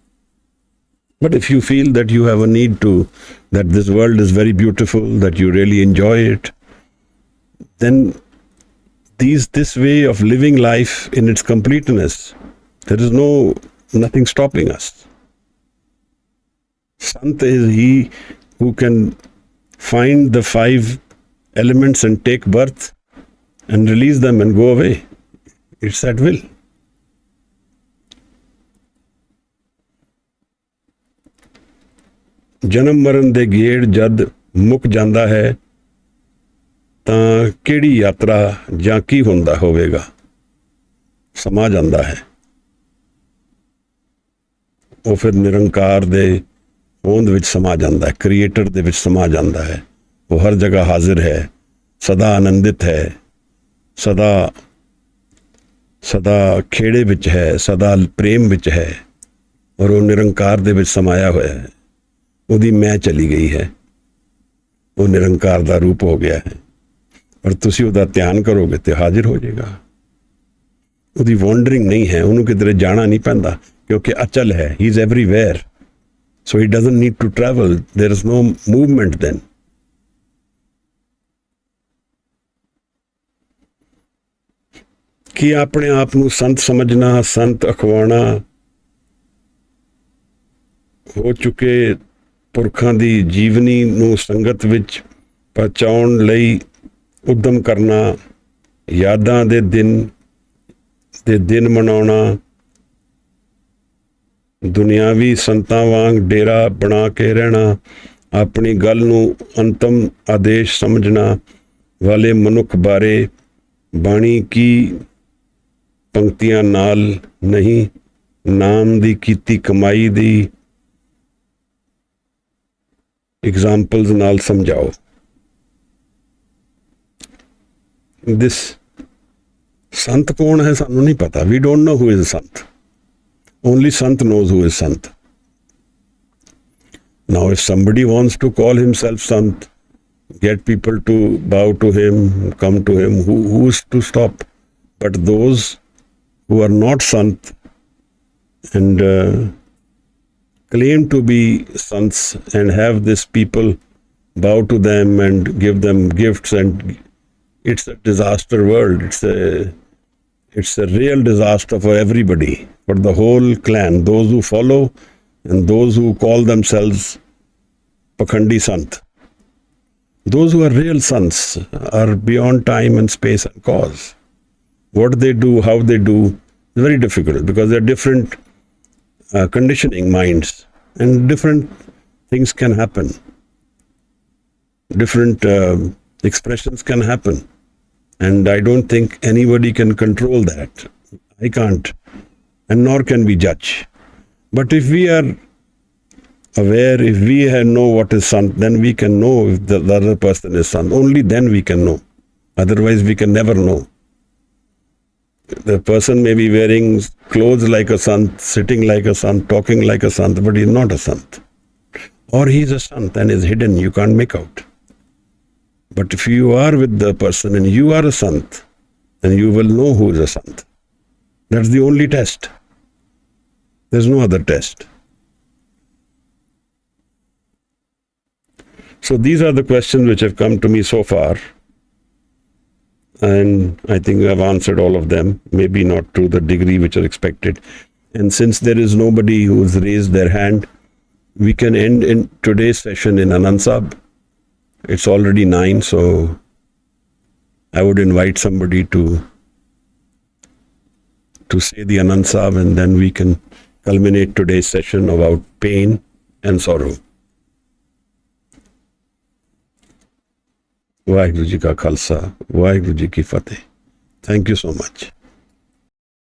But if you feel that you have a need to, that this world is very beautiful, that you really enjoy it, then this way of living life in its completeness, there is nothing stopping us. Sant is he who can find the 5 elements and take birth and release them and go away. It's at will. ਜਨਮ ਮਰਨ ਦੇ ਗੇੜ ਜਦ ਮੁੱਕ ਜਾਂਦਾ ਹੈ ਤਾਂ ਕਿਹੜੀ ਯਾਤਰਾ ਜਾਂ ਕੀ ਹੁੰਦਾ ਹੋਵੇਗਾ, ਸਮਾ ਜਾਂਦਾ ਹੈ। ਉਹ ਫਿਰ ਨਿਰੰਕਾਰ ਦੇ ਹੋਂਦ ਵਿੱਚ ਸਮਾ ਜਾਂਦਾ ਹੈ, ਕ੍ਰੀਏਟਰ ਦੇ ਵਿੱਚ ਸਮਾ ਜਾਂਦਾ ਹੈ। ਉਹ ਹਰ ਜਗ੍ਹਾ ਹਾਜ਼ਰ ਹੈ, ਸਦਾ ਆਨੰਦਿਤ ਹੈ, ਸਦਾ ਖੇੜੇ ਵਿੱਚ ਹੈ, ਸਦਾ ਪ੍ਰੇਮ ਵਿੱਚ ਹੈ, ਔਰ ਉਹ ਨਿਰੰਕਾਰ ਦੇ ਵਿੱਚ ਸਮਾਇਆ ਹੋਇਆ ਹੈ। ਉਹਦੀ ਮੈਂ ਚਲੀ ਗਈ ਹੈ, ਉਹ ਨਿਰੰਕਾਰ ਦਾ ਰੂਪ ਹੋ ਗਿਆ ਹੈ, ਪਰ ਤੁਸੀਂ ਉਹਦਾ ਧਿਆਨ ਕਰੋਗੇ ਤੇ ਹਾਜ਼ਰ ਹੋ ਜਾਏਗਾ। ਉਹਦੀ ਵਾਂਡਰਿੰਗ ਨਹੀਂ ਹੈ, ਉਹਨੂੰ ਕਿਧਰੇ ਜਾਣਾ ਨਹੀਂ ਪੈਂਦਾ ਕਿਉਂਕਿ ਅਚਲ ਹੈ। He is everywhere, so he doesn't need to travel, there is no movement then. ਕਿ ਆਪਣੇ ਆਪ ਨੂੰ ਸੰਤ ਸਮਝਣਾ, ਸੰਤ ਅਖਵਾਉਣਾ, ਹੋ ਚੁੱਕੇ ਪੁਰਖਾਂ ਦੀ ਜੀਵਨੀ ਨੂੰ ਸੰਗਤ ਵਿੱਚ ਪਹੁੰਚਾਉਣ ਲਈ ਉਦਮ ਕਰਨਾ, ਯਾਦਾਂ ਦੇ ਦਿਨ ਮਨਾਉਣਾ, ਦੁਨਿਆਵੀ ਸੰਤਾਂ ਵਾਂਗ ਡੇਰਾ ਬਣਾ ਕੇ ਰਹਿਣਾ, ਆਪਣੀ ਗੱਲ ਨੂੰ ਅੰਤਮ ਆਦੇਸ਼ ਸਮਝਣਾ ਵਾਲੇ ਮਨੁੱਖ ਬਾਰੇ ਬਾਣੀ ਕੀ ਪੰਕਤੀਆਂ ਨਾਲ ਨਹੀਂ, ਨਾਮ ਦੀ ਕੀਤੀ ਕਮਾਈ ਦੀ एग्जाम्पल्स नाल समझाओ। दिस संत कौन है सानू नहीं पता, we don't know who is sant, only sant knows who is sant. Now if somebody wants to call himself sant, get people to bow to him, come to him, who's to stop? But those who are not sant and claim to be sants and have this people bow to them and give them gifts, and it's a disaster world. It's a real disaster for everybody, for the whole clan, those who follow and those who call themselves Pakhandi Sant. Those who are real sants are beyond time and space and cause. What they do, how they do, is very difficult because they're different conditioning minds, and different things can happen, different expressions can happen, and I don't think anybody can control that. I can't, and nor can we judge. But if we are aware, if we know what is sant, then we can know if the other person is sant. Only then we can know, otherwise we can never know. The person may be wearing clothes like a sant, sitting like a sant, talking like a sant, but he's not a sant. Or he's a sant and is hidden, you can't make out. But if you are with the person and you are a sant, then you will know who is a sant. That's the only test. There's no other test. So these are the questions which have come to me so far. And I think I've answered all of them, maybe not to the degree which was expected. And since there is nobody who has raised their hand, we can end in today's session in Anand Sahib. It's already 9, so I would invite somebody to say the Anand Sahib, and then we can culminate today's session about pain and sorrow. Waheguru ji ਕਾ ਖਾਲਸਾ, ਵਾਹਿਗੁਰੂ ਜੀ ਕੀ ਫਤਿਹ। Thank you so much.